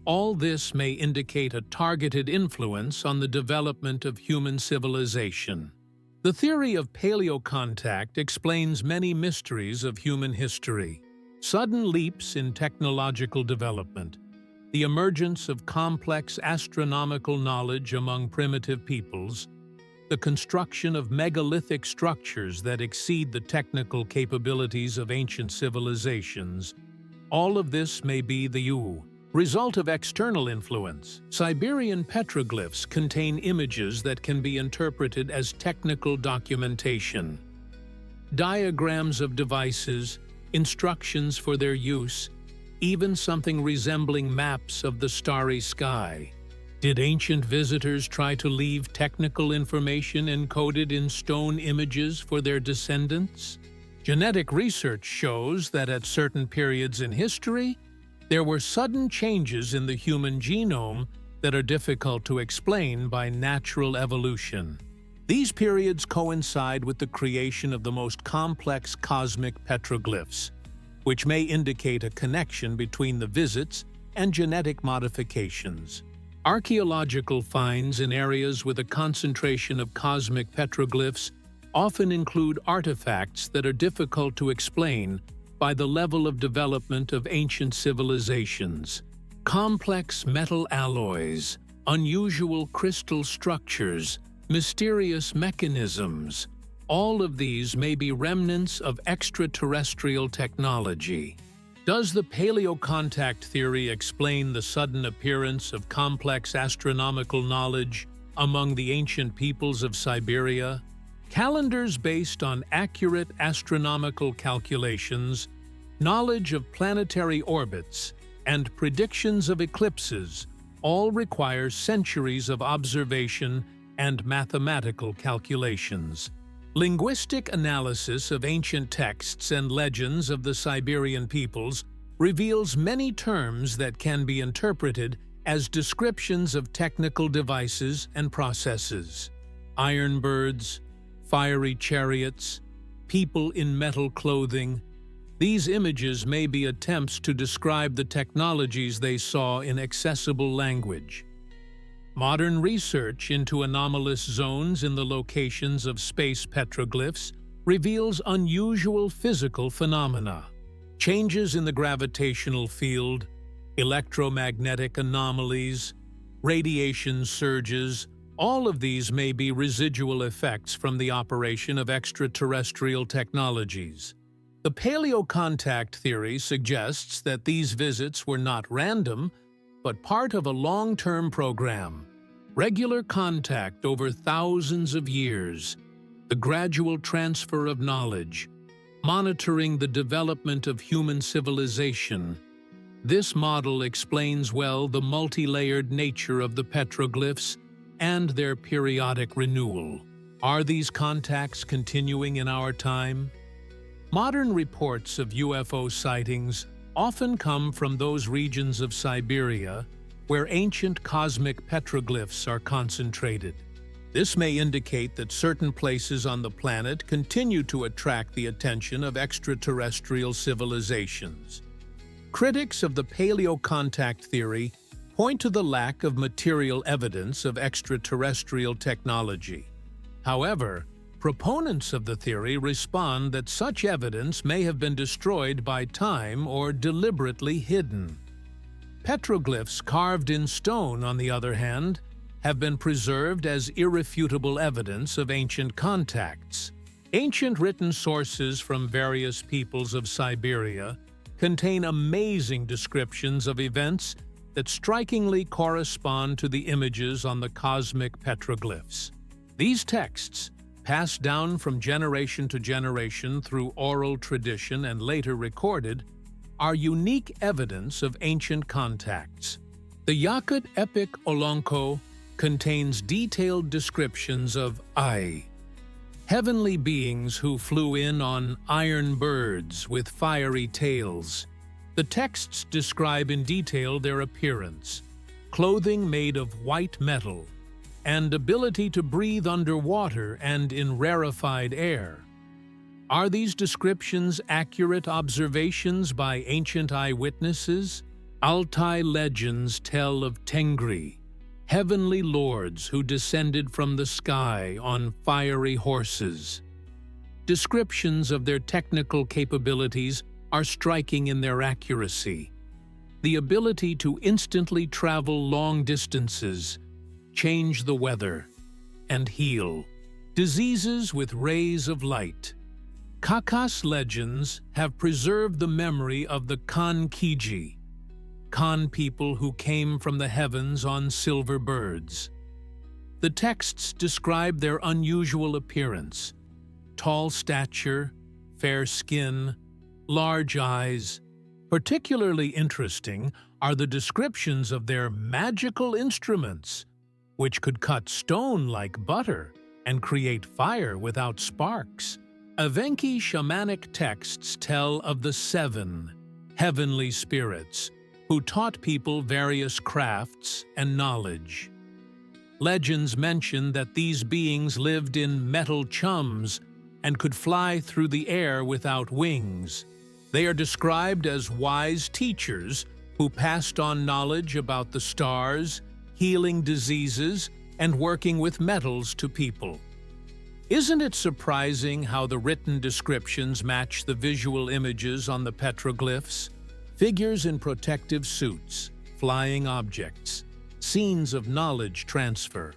All this may indicate a targeted influence on the development of human civilization. The theory of paleocontact explains many mysteries of human history: sudden leaps in technological development, the emergence of complex astronomical knowledge among primitive peoples, the construction of megalithic structures that exceed the technical capabilities of ancient civilizations. All of this may be the result of external influence. Siberian petroglyphs contain images that can be interpreted as technical documentation. Diagrams of devices, instructions for their use, even something resembling maps of the starry sky. Did ancient visitors try to leave technical information encoded in stone images for their descendants? Genetic research shows that at certain periods in history, there were sudden changes in the human genome that are difficult to explain by natural evolution. These periods coincide with the creation of the most complex cosmic petroglyphs, which may indicate a connection between the visits and genetic modifications. Archaeological finds in areas with a concentration of cosmic petroglyphs often include artifacts that are difficult to explain by the level of development of ancient civilizations. Complex metal alloys, unusual crystal structures, mysterious mechanisms, all of these may be remnants of extraterrestrial technology. Does the paleocontact theory explain the sudden appearance of complex astronomical knowledge among the ancient peoples of Siberia? Calendars based on accurate astronomical calculations, knowledge of planetary orbits, and predictions of eclipses all require centuries of observation and mathematical calculations. Linguistic analysis of ancient texts and legends of the Siberian peoples reveals many terms that can be interpreted as descriptions of technical devices and processes. Iron birds, fiery chariots, people in metal clothing. These images may be attempts to describe the technologies they saw in accessible language. Modern research into anomalous zones in the locations of space petroglyphs reveals unusual physical phenomena. Changes in the gravitational field, electromagnetic anomalies, radiation surges, all of these may be residual effects from the operation of extraterrestrial technologies. The paleocontact theory suggests that these visits were not random, but part of a long-term program. Regular contact over thousands of years, the gradual transfer of knowledge, monitoring the development of human civilization, This model explains well the multi-layered nature of the petroglyphs and their periodic renewal. Are these contacts continuing in our time? Modern reports of UFO sightings often come from those regions of Siberia where ancient cosmic petroglyphs are concentrated. This may indicate that certain places on the planet continue to attract the attention of extraterrestrial civilizations. Critics of the paleocontact theory point to the lack of material evidence of extraterrestrial technology. However, proponents of the theory respond that such evidence may have been destroyed by time or deliberately hidden. Petroglyphs carved in stone, on the other hand, have been preserved as irrefutable evidence of ancient contacts. Ancient written sources from various peoples of Siberia contain amazing descriptions of events that strikingly correspond to the images on the cosmic petroglyphs. These texts, passed down from generation to generation through oral tradition and later recorded, are unique evidence of ancient contacts. The Yakut epic Olonko contains detailed descriptions of heavenly beings who flew in on iron birds with fiery tails. The texts describe in detail their appearance, clothing made of white metal, and ability to breathe underwater and in rarefied air. Are these descriptions accurate observations by ancient eyewitnesses? Altai legends tell of Tengri, heavenly lords who descended from the sky on fiery horses. Descriptions of their technical capabilities are striking in their accuracy. The ability to instantly travel long distances, change the weather, and heal diseases with rays of light. Kakas legends have preserved the memory of the Khan Kiji, Khan people who came from the heavens on silver birds. The texts describe their unusual appearance: tall stature, fair skin, large eyes. Particularly interesting are the descriptions of their magical instruments, which could cut stone like butter and create fire without sparks. Evenki shamanic texts tell of the 7 heavenly spirits who taught people various crafts and knowledge. Legends mention that these beings lived in metal chums and could fly through the air without wings. They are described as wise teachers who passed on knowledge about the stars, healing diseases, and working with metals to people. Isn't it surprising how the written descriptions match the visual images on the petroglyphs? Figures in protective suits, flying objects, scenes of knowledge transfer.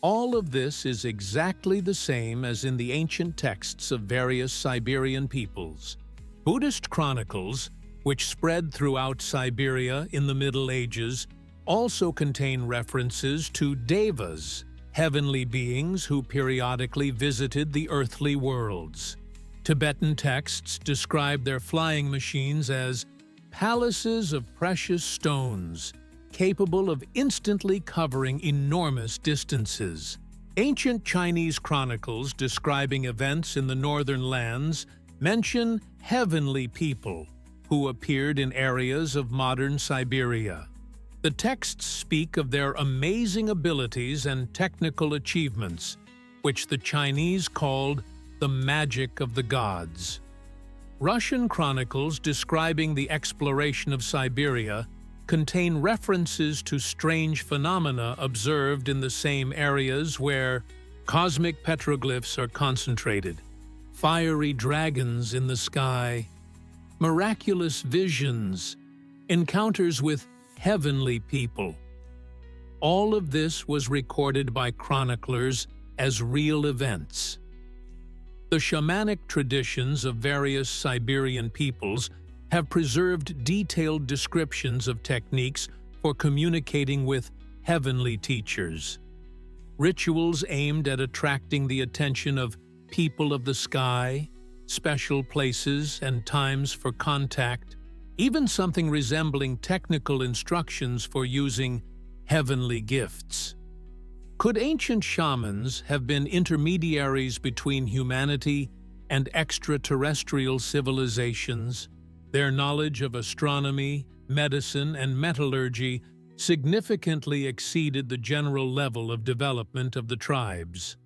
All of this is exactly the same as in the ancient texts of various Siberian peoples. Buddhist chronicles, which spread throughout Siberia in the Middle Ages, also contain references to devas, heavenly beings who periodically visited the earthly worlds. Tibetan texts describe their flying machines as palaces of precious stones, capable of instantly covering enormous distances. Ancient Chinese chronicles describing events in the northern lands mention heavenly people who appeared in areas of modern Siberia. The texts speak of their amazing abilities and technical achievements, which the Chinese called the magic of the gods. Russian chronicles describing the exploration of Siberia contain references to strange phenomena observed in the same areas where cosmic petroglyphs are concentrated: fiery dragons in the sky, miraculous visions, encounters with heavenly people. All of this was recorded by chroniclers as real events. The shamanic traditions of various Siberian peoples have preserved detailed descriptions of techniques for communicating with heavenly teachers. Rituals aimed at attracting the attention of people of the sky, special places and times for contact, even something resembling technical instructions for using heavenly gifts. Could ancient shamans have been intermediaries between humanity and extraterrestrial civilizations? Their knowledge of astronomy, medicine, and metallurgy significantly exceeded the general level of development of the tribes.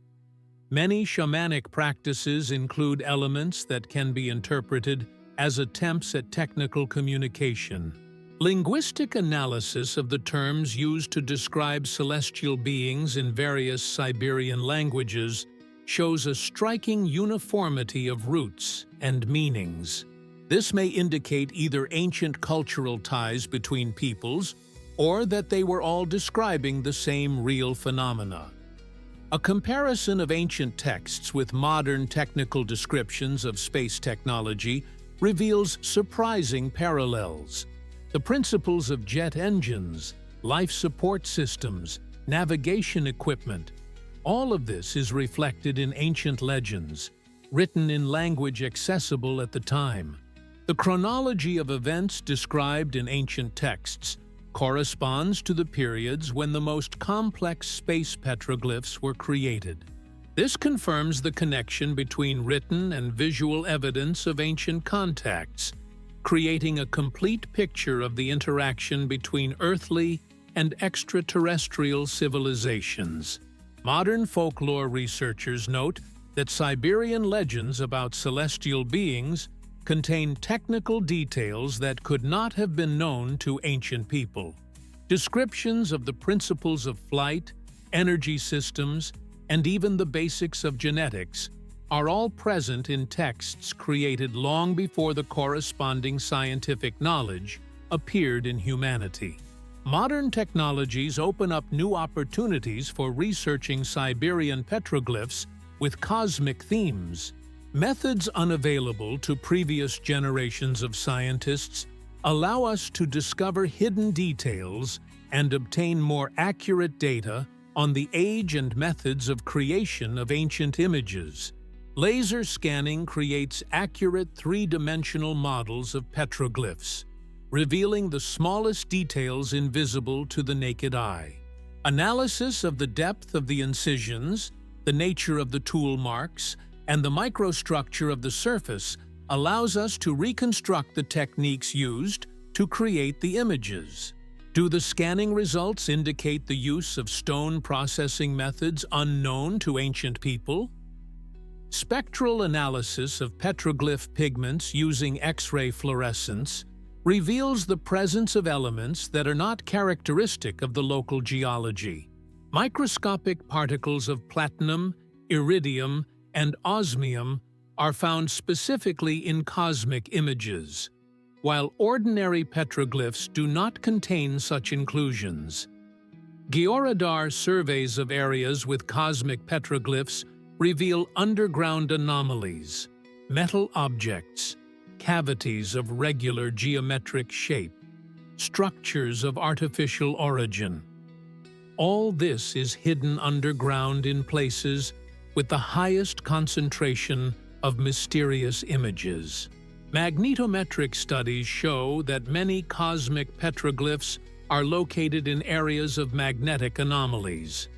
Many shamanic practices include elements that can be interpreted as attempts at technical communication. Linguistic analysis of the terms used to describe celestial beings in various Siberian languages shows a striking uniformity of roots and meanings. This may indicate either ancient cultural ties between peoples or that they were all describing the same real phenomena. A comparison of ancient texts with modern technical descriptions of space technology reveals surprising parallels. The principles of jet engines, life support systems, navigation equipment, all of this is reflected in ancient legends, written in language accessible at the time. The chronology of events described in ancient texts corresponds to the periods when the most complex space petroglyphs were created. This confirms the connection between written and visual evidence of ancient contacts, creating a complete picture of the interaction between earthly and extraterrestrial civilizations. Modern folklore researchers note that Siberian legends about celestial beings contain technical details that could not have been known to ancient people. Descriptions of the principles of flight, energy systems, and even the basics of genetics are all present in texts created long before the corresponding scientific knowledge appeared in humanity. Modern technologies open up new opportunities for researching Siberian petroglyphs with cosmic themes. Methods unavailable to previous generations of scientists allow us to discover hidden details and obtain more accurate data on the age and methods of creation of ancient images. Laser scanning creates accurate three-dimensional models of petroglyphs, revealing the smallest details invisible to the naked eye. Analysis of the depth of the incisions, the nature of the tool marks, and the microstructure of the surface allows us to reconstruct the techniques used to create the images. Do the scanning results indicate the use of stone processing methods unknown to ancient people? Spectral analysis of petroglyph pigments using X-ray fluorescence reveals the presence of elements that are not characteristic of the local geology. Microscopic particles of platinum, iridium, and osmium are found specifically in cosmic images, while ordinary petroglyphs do not contain such inclusions. Georadar surveys of areas with cosmic petroglyphs reveal underground anomalies, metal objects, cavities of regular geometric shape, structures of artificial origin. All this is hidden underground in places with the highest concentration of mysterious images. Magnetometric studies show that many cosmic petroglyphs are located in areas of magnetic anomalies.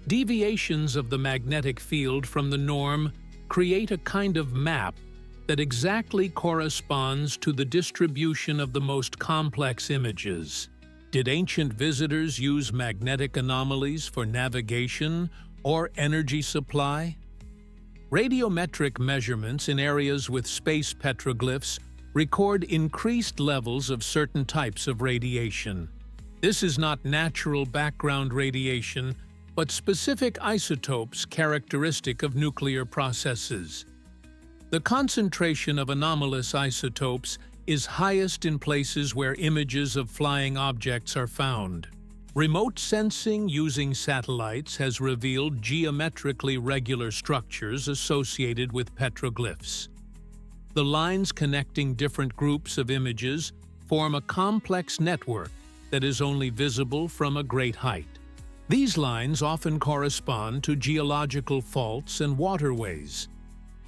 Deviations of the magnetic field from the norm create a kind of map that exactly corresponds to the distribution of the most complex images. Did ancient visitors use magnetic anomalies for navigation or energy supply? Radiometric measurements in areas with space petroglyphs record increased levels of certain types of radiation. This is not natural background radiation, but specific isotopes characteristic of nuclear processes. The concentration of anomalous isotopes is highest in places where images of flying objects are found. Remote sensing using satellites has revealed geometrically regular structures associated with petroglyphs. The lines connecting different groups of images form a complex network that is only visible from a great height. These lines often correspond to geological faults and waterways.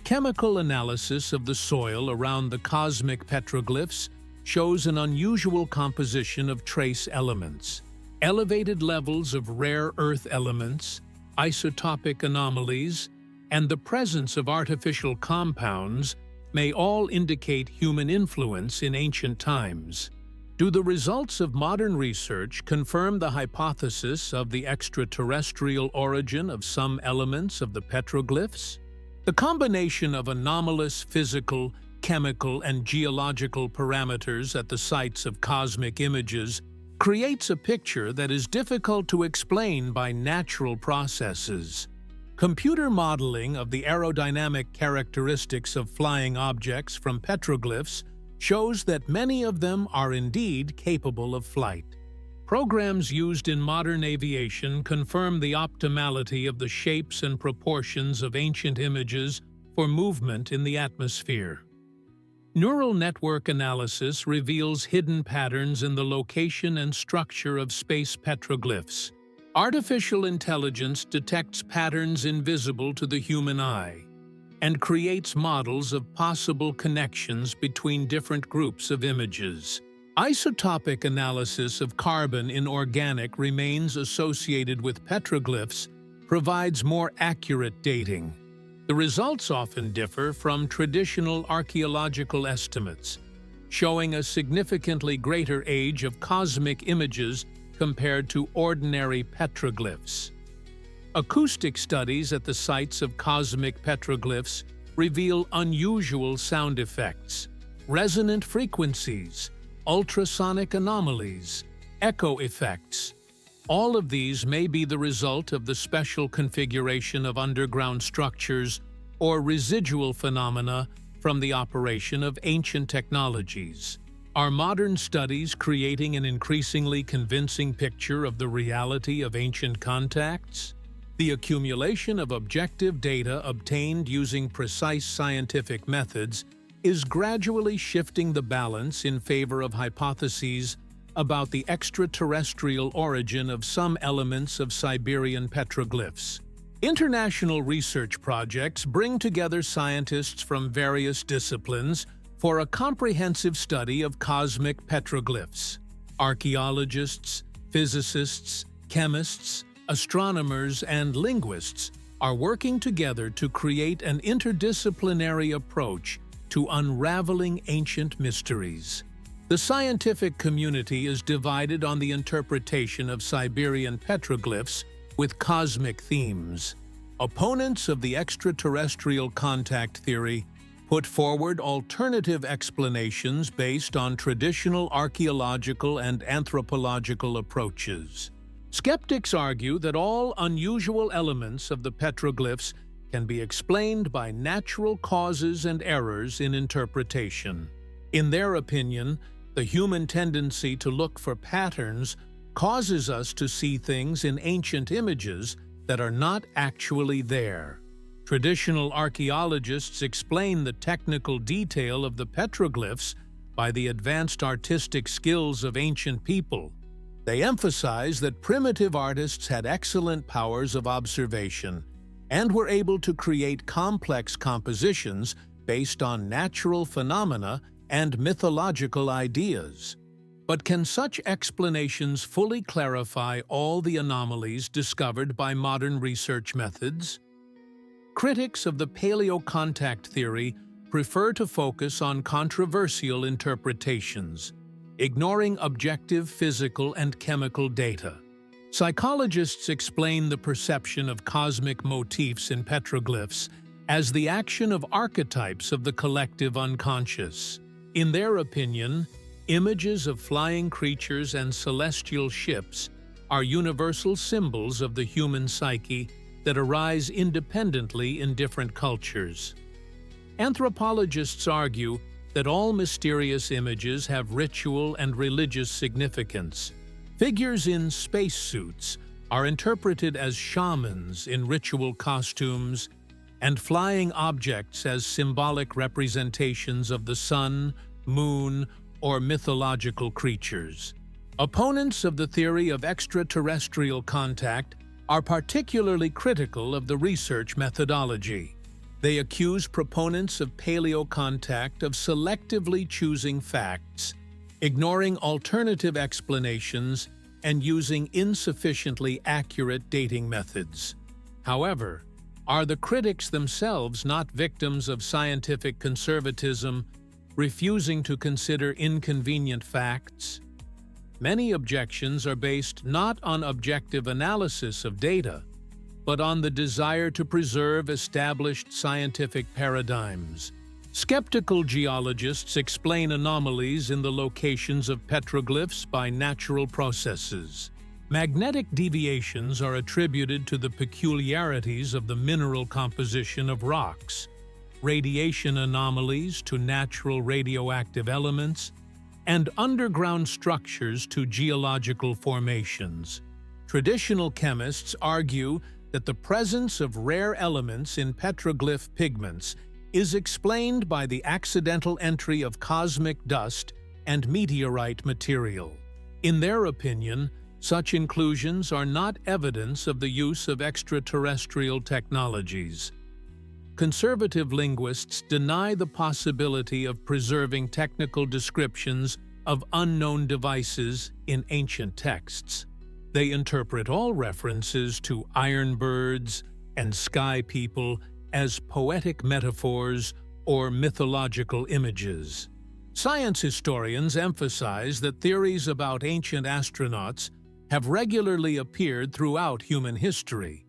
Chemical analysis of the soil around the cosmic petroglyphs shows an unusual composition of trace elements. Elevated levels of rare earth elements, isotopic anomalies, and the presence of artificial compounds may all indicate human influence in ancient times. Do the results of modern research confirm the hypothesis of the extraterrestrial origin of some elements of the petroglyphs? The combination of anomalous physical, chemical, and geological parameters at the sites of cosmic images creates a picture that is difficult to explain by natural processes. Computer modeling of the aerodynamic characteristics of flying objects from petroglyphs shows that many of them are indeed capable of flight. Programs used in modern aviation confirm the optimality of the shapes and proportions of ancient images for movement in the atmosphere. Neural network analysis reveals hidden patterns in the location and structure of space petroglyphs. Artificial intelligence detects patterns invisible to the human eye and creates models of possible connections between different groups of images. Isotopic analysis of carbon in organic remains associated with petroglyphs provides more accurate dating. The results often differ from traditional archaeological estimates, showing a significantly greater age of cosmic images compared to ordinary petroglyphs. Acoustic studies at the sites of cosmic petroglyphs reveal unusual sound effects, resonant frequencies, ultrasonic anomalies, echo effects. All of these may be the result of the special configuration of underground structures or residual phenomena from the operation of ancient technologies. Are modern studies creating an increasingly convincing picture of the reality of ancient contacts? The accumulation of objective data obtained using precise scientific methods is gradually shifting the balance in favor of hypotheses about the extraterrestrial origin of some elements of Siberian petroglyphs. International research projects bring together scientists from various disciplines for a comprehensive study of cosmic petroglyphs. Archaeologists, physicists, chemists, astronomers, and linguists are working together to create an interdisciplinary approach to unraveling ancient mysteries. The scientific community is divided on the interpretation of Siberian petroglyphs with cosmic themes. Opponents of the extraterrestrial contact theory put forward alternative explanations based on traditional archaeological and anthropological approaches. Skeptics argue that all unusual elements of the petroglyphs can be explained by natural causes and errors in interpretation. In their opinion, the human tendency to look for patterns causes us to see things in ancient images that are not actually there. Traditional archaeologists explain the technical detail of the petroglyphs by the advanced artistic skills of ancient people. They emphasize that primitive artists had excellent powers of observation and were able to create complex compositions based on natural phenomena and mythological ideas. But can such explanations fully clarify all the anomalies discovered by modern research methods? Critics of the paleocontact theory prefer to focus on controversial interpretations, ignoring objective physical and chemical data. Psychologists explain the perception of cosmic motifs in petroglyphs as the action of archetypes of the collective unconscious. In their opinion, images of flying creatures and celestial ships are universal symbols of the human psyche that arise independently in different cultures. Anthropologists argue that all mysterious images have ritual and religious significance. Figures in spacesuits are interpreted as shamans in ritual costumes, and flying objects as symbolic representations of the sun, moon, or mythological creatures. Opponents of the theory of extraterrestrial contact are particularly critical of the research methodology. They accuse proponents of paleocontact of selectively choosing facts ignoring alternative explanations and using insufficiently accurate dating methods. However, are the critics themselves not victims of scientific conservatism, refusing to consider inconvenient facts? Many objections are based not on objective analysis of data, but on the desire to preserve established scientific paradigms. Skeptical geologists explain anomalies in the locations of petroglyphs by natural processes. Magnetic deviations are attributed to the peculiarities of the mineral composition of rocks, radiation anomalies to natural radioactive elements, and underground structures to geological formations. Traditional chemists argue that the presence of rare elements in petroglyph pigments is explained by the accidental entry of cosmic dust and meteorite material. In their opinion, such inclusions are not evidence of the use of extraterrestrial technologies. Conservative linguists deny the possibility of preserving technical descriptions of unknown devices in ancient texts. They interpret all references to iron birds and sky people as poetic metaphors or mythological images. Science historians emphasize that theories about ancient astronauts have regularly appeared throughout human history,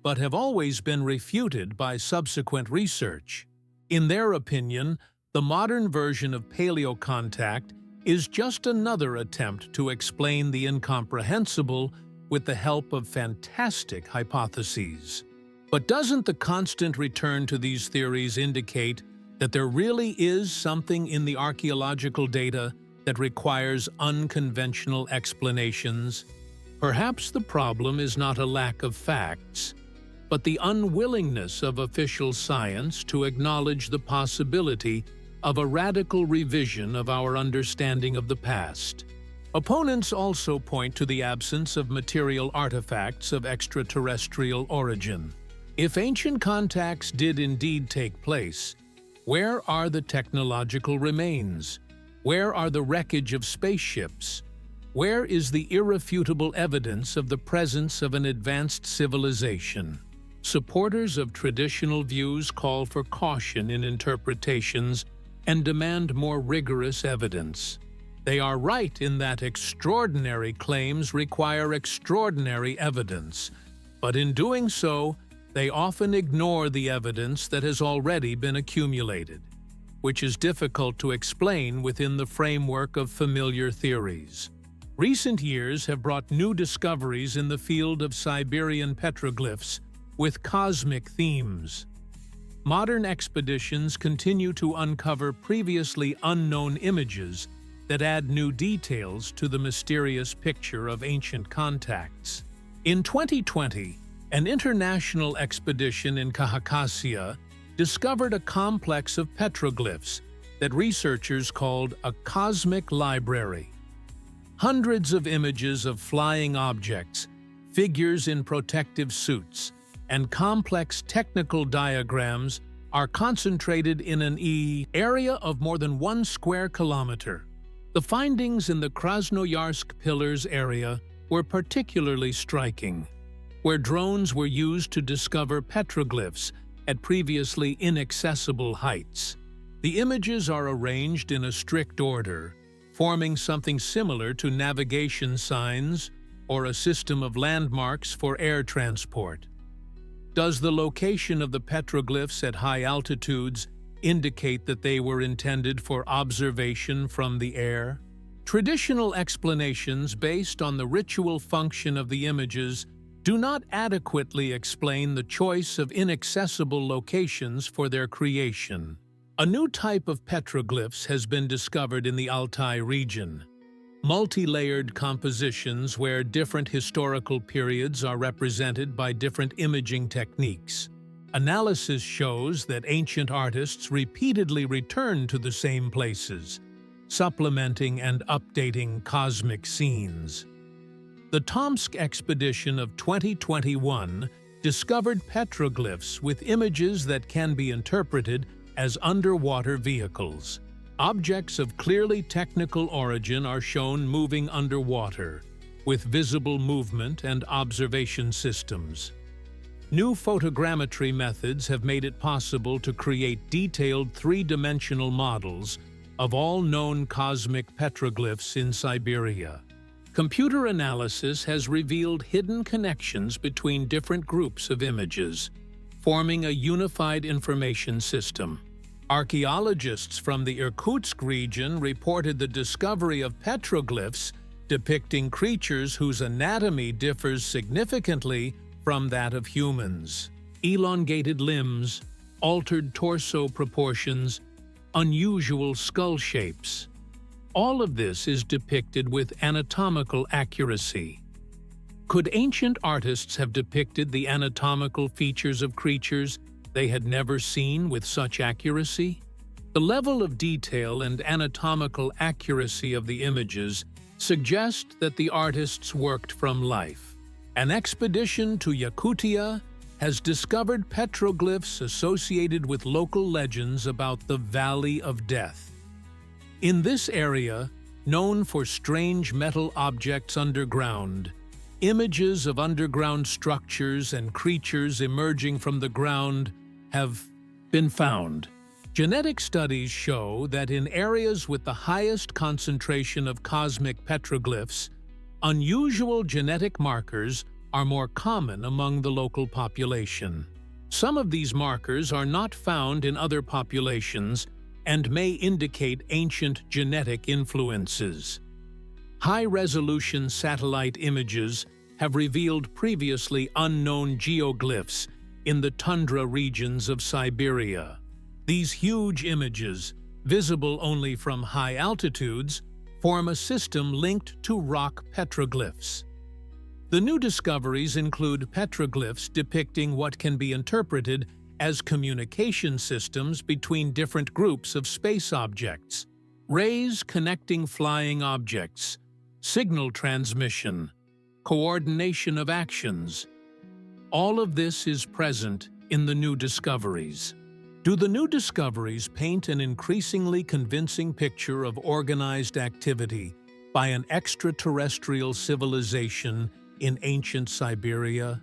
but have always been refuted by subsequent research. In their opinion, the modern version of paleocontact is just another attempt to explain the incomprehensible with the help of fantastic hypotheses. But doesn't the constant return to these theories indicate that there really is something in the archaeological data that requires unconventional explanations? Perhaps the problem is not a lack of facts, but the unwillingness of official science to acknowledge the possibility of a radical revision of our understanding of the past. Opponents also point to the absence of material artifacts of extraterrestrial origin. If ancient contacts did indeed take place, where are the technological remains? Where are the wreckage of spaceships? Where is the irrefutable evidence of the presence of an advanced civilization? Supporters of traditional views call for caution in interpretations and demand more rigorous evidence. They are right in that extraordinary claims require extraordinary evidence, but in doing so, they often ignore the evidence that has already been accumulated, which is difficult to explain within the framework of familiar theories. Recent years have brought new discoveries in the field of Siberian petroglyphs with cosmic themes. Modern expeditions continue to uncover previously unknown images that add new details to the mysterious picture of ancient contacts. In 2020, an international expedition in Khakassia discovered a complex of petroglyphs that researchers called a cosmic library. Hundreds of images of flying objects, figures in protective suits, and complex technical diagrams are concentrated in an area of more than 1 square kilometer. The findings in the Krasnoyarsk Pillars area were particularly striking, where drones were used to discover petroglyphs at previously inaccessible heights. The images are arranged in a strict order, forming something similar to navigation signs or a system of landmarks for air transport. Does the location of the petroglyphs at high altitudes indicate that they were intended for observation from the air? Traditional explanations based on the ritual function of the images do not adequately explain the choice of inaccessible locations for their creation. A new type of petroglyphs has been discovered in the Altai region. Multi-layered compositions where different historical periods are represented by different imaging techniques. Analysis shows that ancient artists repeatedly return to the same places, supplementing and updating cosmic scenes. The Tomsk expedition of 2021 discovered petroglyphs with images that can be interpreted as underwater vehicles. Objects of clearly technical origin are shown moving underwater, with visible movement and observation systems. New photogrammetry methods have made it possible to create detailed three-dimensional models of all known cosmic petroglyphs in Siberia. Computer analysis has revealed hidden connections between different groups of images, forming a unified information system. Archaeologists from the Irkutsk region reported the discovery of petroglyphs depicting creatures whose anatomy differs significantly from that of humans. Elongated limbs, altered torso proportions, unusual skull shapes. All of this is depicted with anatomical accuracy. Could ancient artists have depicted the anatomical features of creatures they had never seen with such accuracy? The level of detail and anatomical accuracy of the images suggest that the artists worked from life. An expedition to Yakutia has discovered petroglyphs associated with local legends about the Valley of Death. In this area, known for strange metal objects underground, images of underground structures and creatures emerging from the ground have been found. Genetic studies show that in areas with the highest concentration of cosmic petroglyphs, unusual genetic markers are more common among the local population. Some of these markers are not found in other populations and may indicate ancient genetic influences. High-resolution satellite images have revealed previously unknown geoglyphs in the tundra regions of Siberia. These huge images, visible only from high altitudes, form a system linked to rock petroglyphs. The new discoveries include petroglyphs depicting what can be interpreted as communication systems between different groups of space objects, rays connecting flying objects, signal transmission, coordination of actions. All of this is present in the new discoveries. Do the new discoveries paint an increasingly convincing picture of organized activity by an extraterrestrial civilization in ancient Siberia?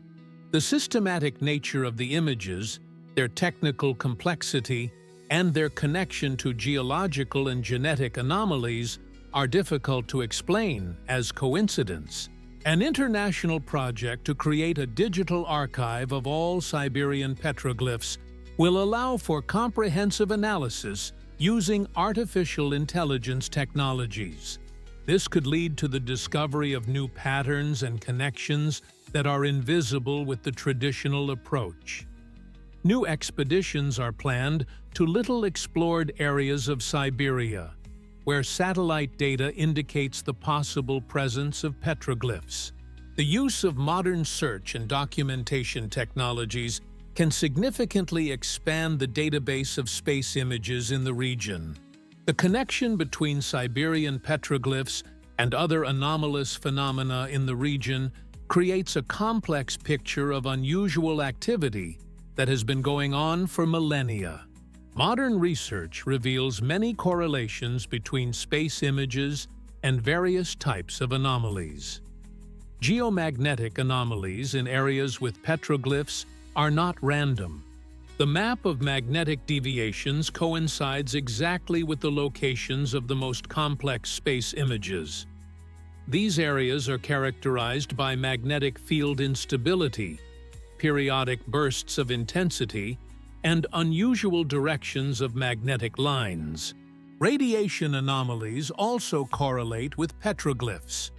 The systematic nature of the images, their technical complexity, and their connection to geological and genetic anomalies are difficult to explain as coincidence. An international project to create a digital archive of all Siberian petroglyphs will allow for comprehensive analysis using artificial intelligence technologies. This could lead to the discovery of new patterns and connections that are invisible with the traditional approach. New expeditions are planned to little-explored areas of Siberia, where satellite data indicates the possible presence of petroglyphs. The use of modern search and documentation technologies can significantly expand the database of space images in the region. The connection between Siberian petroglyphs and other anomalous phenomena in the region creates a complex picture of unusual activity that has been going on for millennia. Modern research reveals many correlations between space images and various types of anomalies. Geomagnetic anomalies in areas with petroglyphs are not random. The map of magnetic deviations coincides exactly with the locations of the most complex space images. These areas are characterized by magnetic field instability, periodic bursts of intensity, and unusual directions of magnetic lines. Radiation anomalies also correlate with petroglyphs.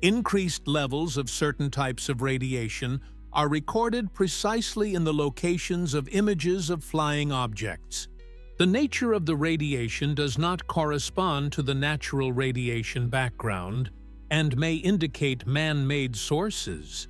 Increased levels of certain types of radiation are recorded precisely in the locations of images of flying objects. The nature of the radiation does not correspond to the natural radiation background and may indicate man-made sources.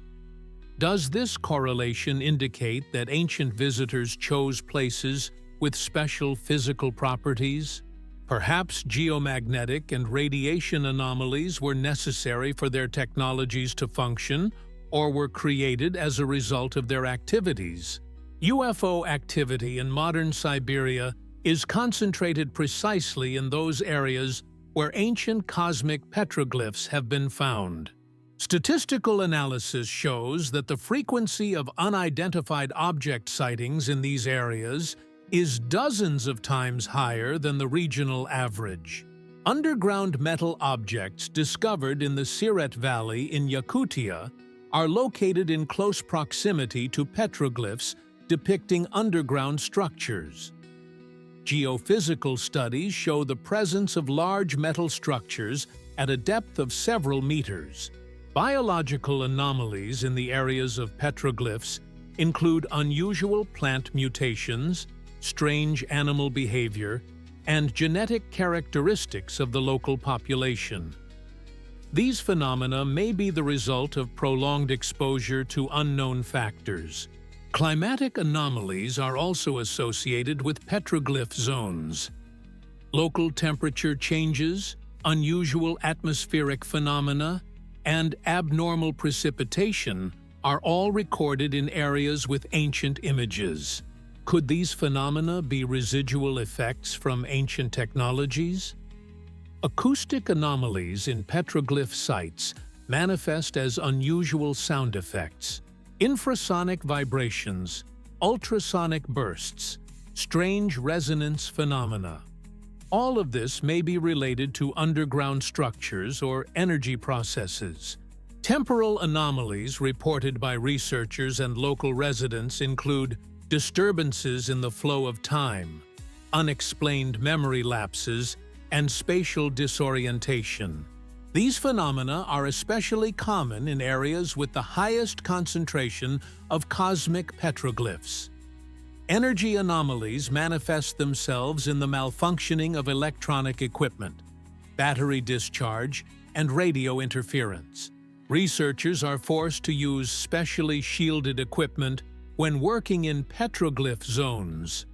Does this correlation indicate that ancient visitors chose places with special physical properties? Perhaps geomagnetic and radiation anomalies were necessary for their technologies to function, or were created as a result of their activities. UFO activity in modern Siberia is concentrated precisely in those areas where ancient cosmic petroglyphs have been found. Statistical analysis shows that the frequency of unidentified object sightings in these areas is dozens of times higher than the regional average. Underground metal objects discovered in the Siret Valley in Yakutia are located in close proximity to petroglyphs depicting underground structures. Geophysical studies show the presence of large metal structures at a depth of several meters. Biological anomalies in the areas of petroglyphs include unusual plant mutations, strange animal behavior, and genetic characteristics of the local population. These phenomena may be the result of prolonged exposure to unknown factors. Climatic anomalies are also associated with petroglyph zones. Local temperature changes, unusual atmospheric phenomena, and abnormal precipitation are all recorded in areas with ancient images. Could these phenomena be residual effects from ancient technologies? Acoustic anomalies in petroglyph sites manifest as unusual sound effects. Infrasonic vibrations, ultrasonic bursts, strange resonance phenomena. All of this may be related to underground structures or energy processes. Temporal anomalies reported by researchers and local residents include disturbances in the flow of time, unexplained memory lapses, and spatial disorientation. These phenomena are especially common in areas with the highest concentration of cosmic petroglyphs. Energy anomalies manifest themselves in the malfunctioning of electronic equipment, battery discharge, and radio interference. Researchers are forced to use specially shielded equipment when working in petroglyph zones.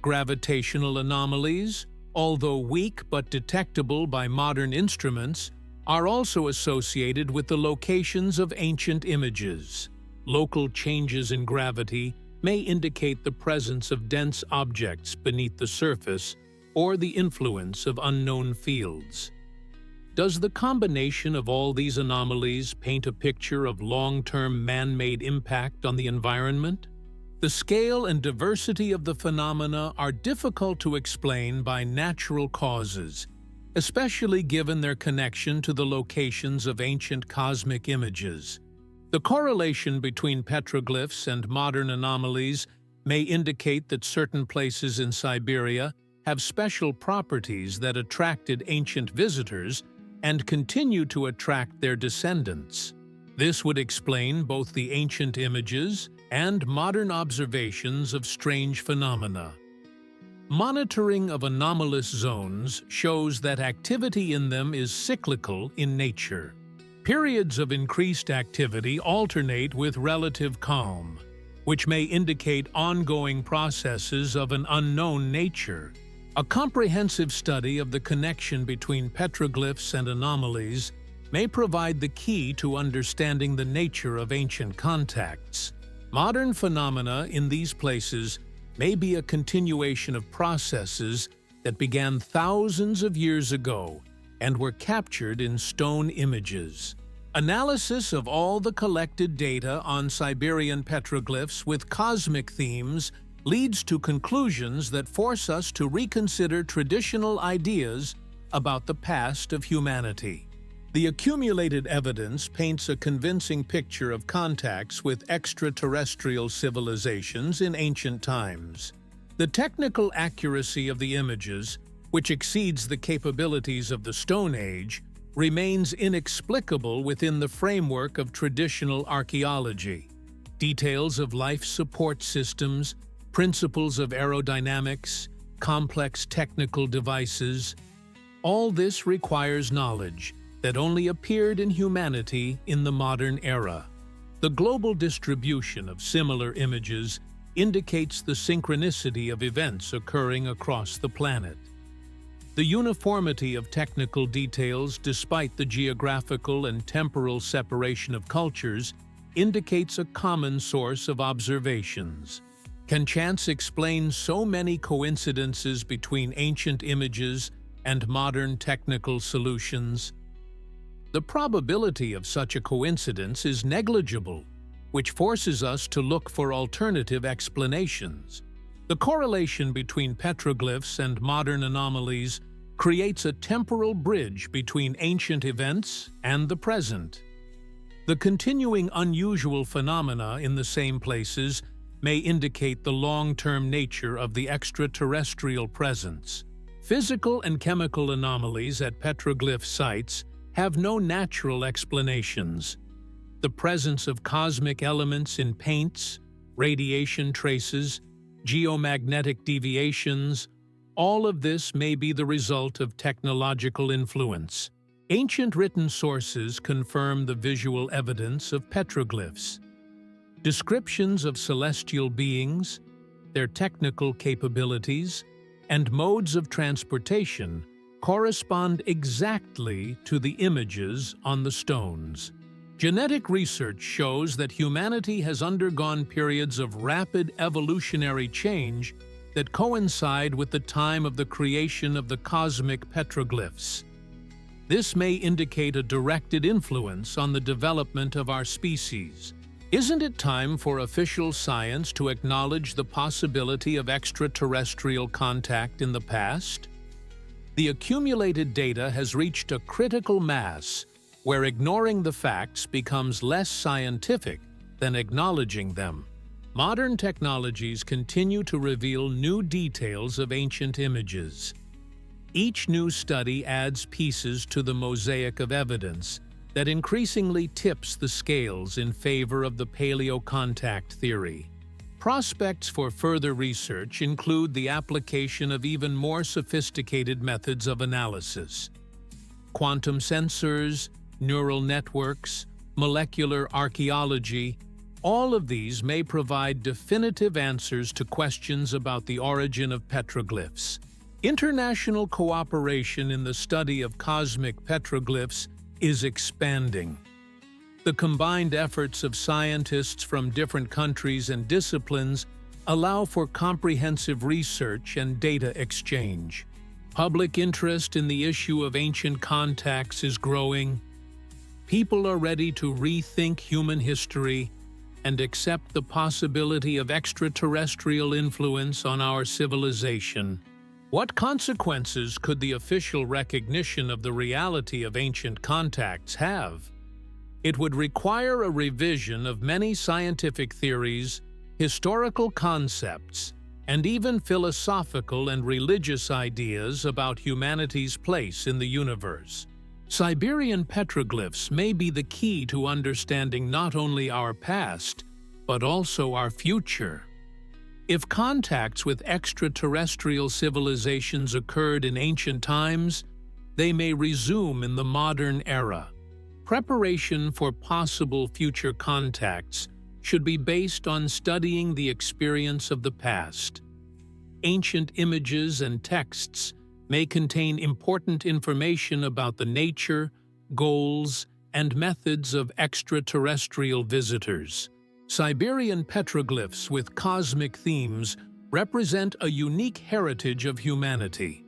Gravitational anomalies, although weak but detectable by modern instruments, are also associated with the locations of ancient images. Local changes in gravity may indicate the presence of dense objects beneath the surface or the influence of unknown fields. Does the combination of all these anomalies paint a picture of long-term man-made impact on the environment? The scale and diversity of the phenomena are difficult to explain by natural causes, especially given their connection to the locations of ancient cosmic images. The correlation between petroglyphs and modern anomalies may indicate that certain places in Siberia have special properties that attracted ancient visitors and continue to attract their descendants. This would explain both the ancient images and modern observations of strange phenomena. Monitoring of anomalous zones shows that activity in them is cyclical in nature. Periods of increased activity alternate with relative calm, which may indicate ongoing processes of an unknown nature. A comprehensive study of the connection between petroglyphs and anomalies may provide the key to understanding the nature of ancient contacts. Modern phenomena in these places may be a continuation of processes that began thousands of years ago and were captured in stone images. Analysis of all the collected data on Siberian petroglyphs with cosmic themes leads to conclusions that force us to reconsider traditional ideas about the past of humanity. The accumulated evidence paints a convincing picture of contacts with extraterrestrial civilizations in ancient times. The technical accuracy of the images, which exceeds the capabilities of the Stone Age, remains inexplicable within the framework of traditional archaeology. Details of life support systems, principles of aerodynamics, complex technical devices, all this requires knowledge that only appeared in humanity in the modern era. The global distribution of similar images indicates the synchronicity of events occurring across the planet. The uniformity of technical details, despite the geographical and temporal separation of cultures, indicates a common source of observations. Can chance explain so many coincidences between ancient images and modern technical solutions? The probability of such a coincidence is negligible, which forces us to look for alternative explanations. The correlation between petroglyphs and modern anomalies creates a temporal bridge between ancient events and the present. The continuing unusual phenomena in the same places may indicate the long-term nature of the extraterrestrial presence. Physical and chemical anomalies at petroglyph sites have no natural explanations. The presence of cosmic elements in paints, radiation traces, geomagnetic deviations, all of this may be the result of technological influence. Ancient written sources confirm the visual evidence of petroglyphs. Descriptions of celestial beings, their technical capabilities, and modes of transportation correspond exactly to the images on the stones. Genetic research shows that humanity has undergone periods of rapid evolutionary change that coincide with the time of the creation of the cosmic petroglyphs. This may indicate a directed influence on the development of our species. Isn't it time for official science to acknowledge the possibility of extraterrestrial contact in the past? The accumulated data has reached a critical mass where ignoring the facts becomes less scientific than acknowledging them. Modern technologies continue to reveal new details of ancient images. Each new study adds pieces to the mosaic of evidence that increasingly tips the scales in favor of the paleocontact theory. Prospects for further research include the application of even more sophisticated methods of analysis. Quantum sensors, neural networks, molecular archaeology, all of these may provide definitive answers to questions about the origin of petroglyphs. International cooperation in the study of cosmic petroglyphs is expanding. The combined efforts of scientists from different countries and disciplines allow for comprehensive research and data exchange. Public interest in the issue of ancient contacts is growing. People are ready to rethink human history and accept the possibility of extraterrestrial influence on our civilization. What consequences could the official recognition of the reality of ancient contacts have? It would require a revision of many scientific theories, historical concepts, and even philosophical and religious ideas about humanity's place in the universe. Siberian petroglyphs may be the key to understanding not only our past, but also our future. If contacts with extraterrestrial civilizations occurred in ancient times, they may resume in the modern era. Preparation for possible future contacts should be based on studying the experience of the past. Ancient images and texts may contain important information about the nature, goals, and methods of extraterrestrial visitors. Siberian petroglyphs with cosmic themes represent a unique heritage of humanity.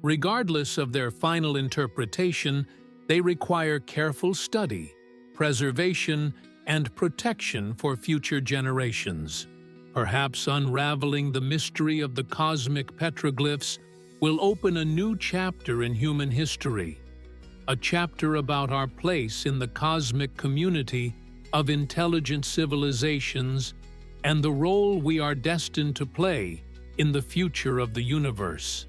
Regardless of their final interpretation, they require careful study, preservation, and protection for future generations. Perhaps unraveling the mystery of the cosmic petroglyphs will open a new chapter in human history, a chapter about our place in the cosmic community of intelligent civilizations and the role we are destined to play in the future of the universe.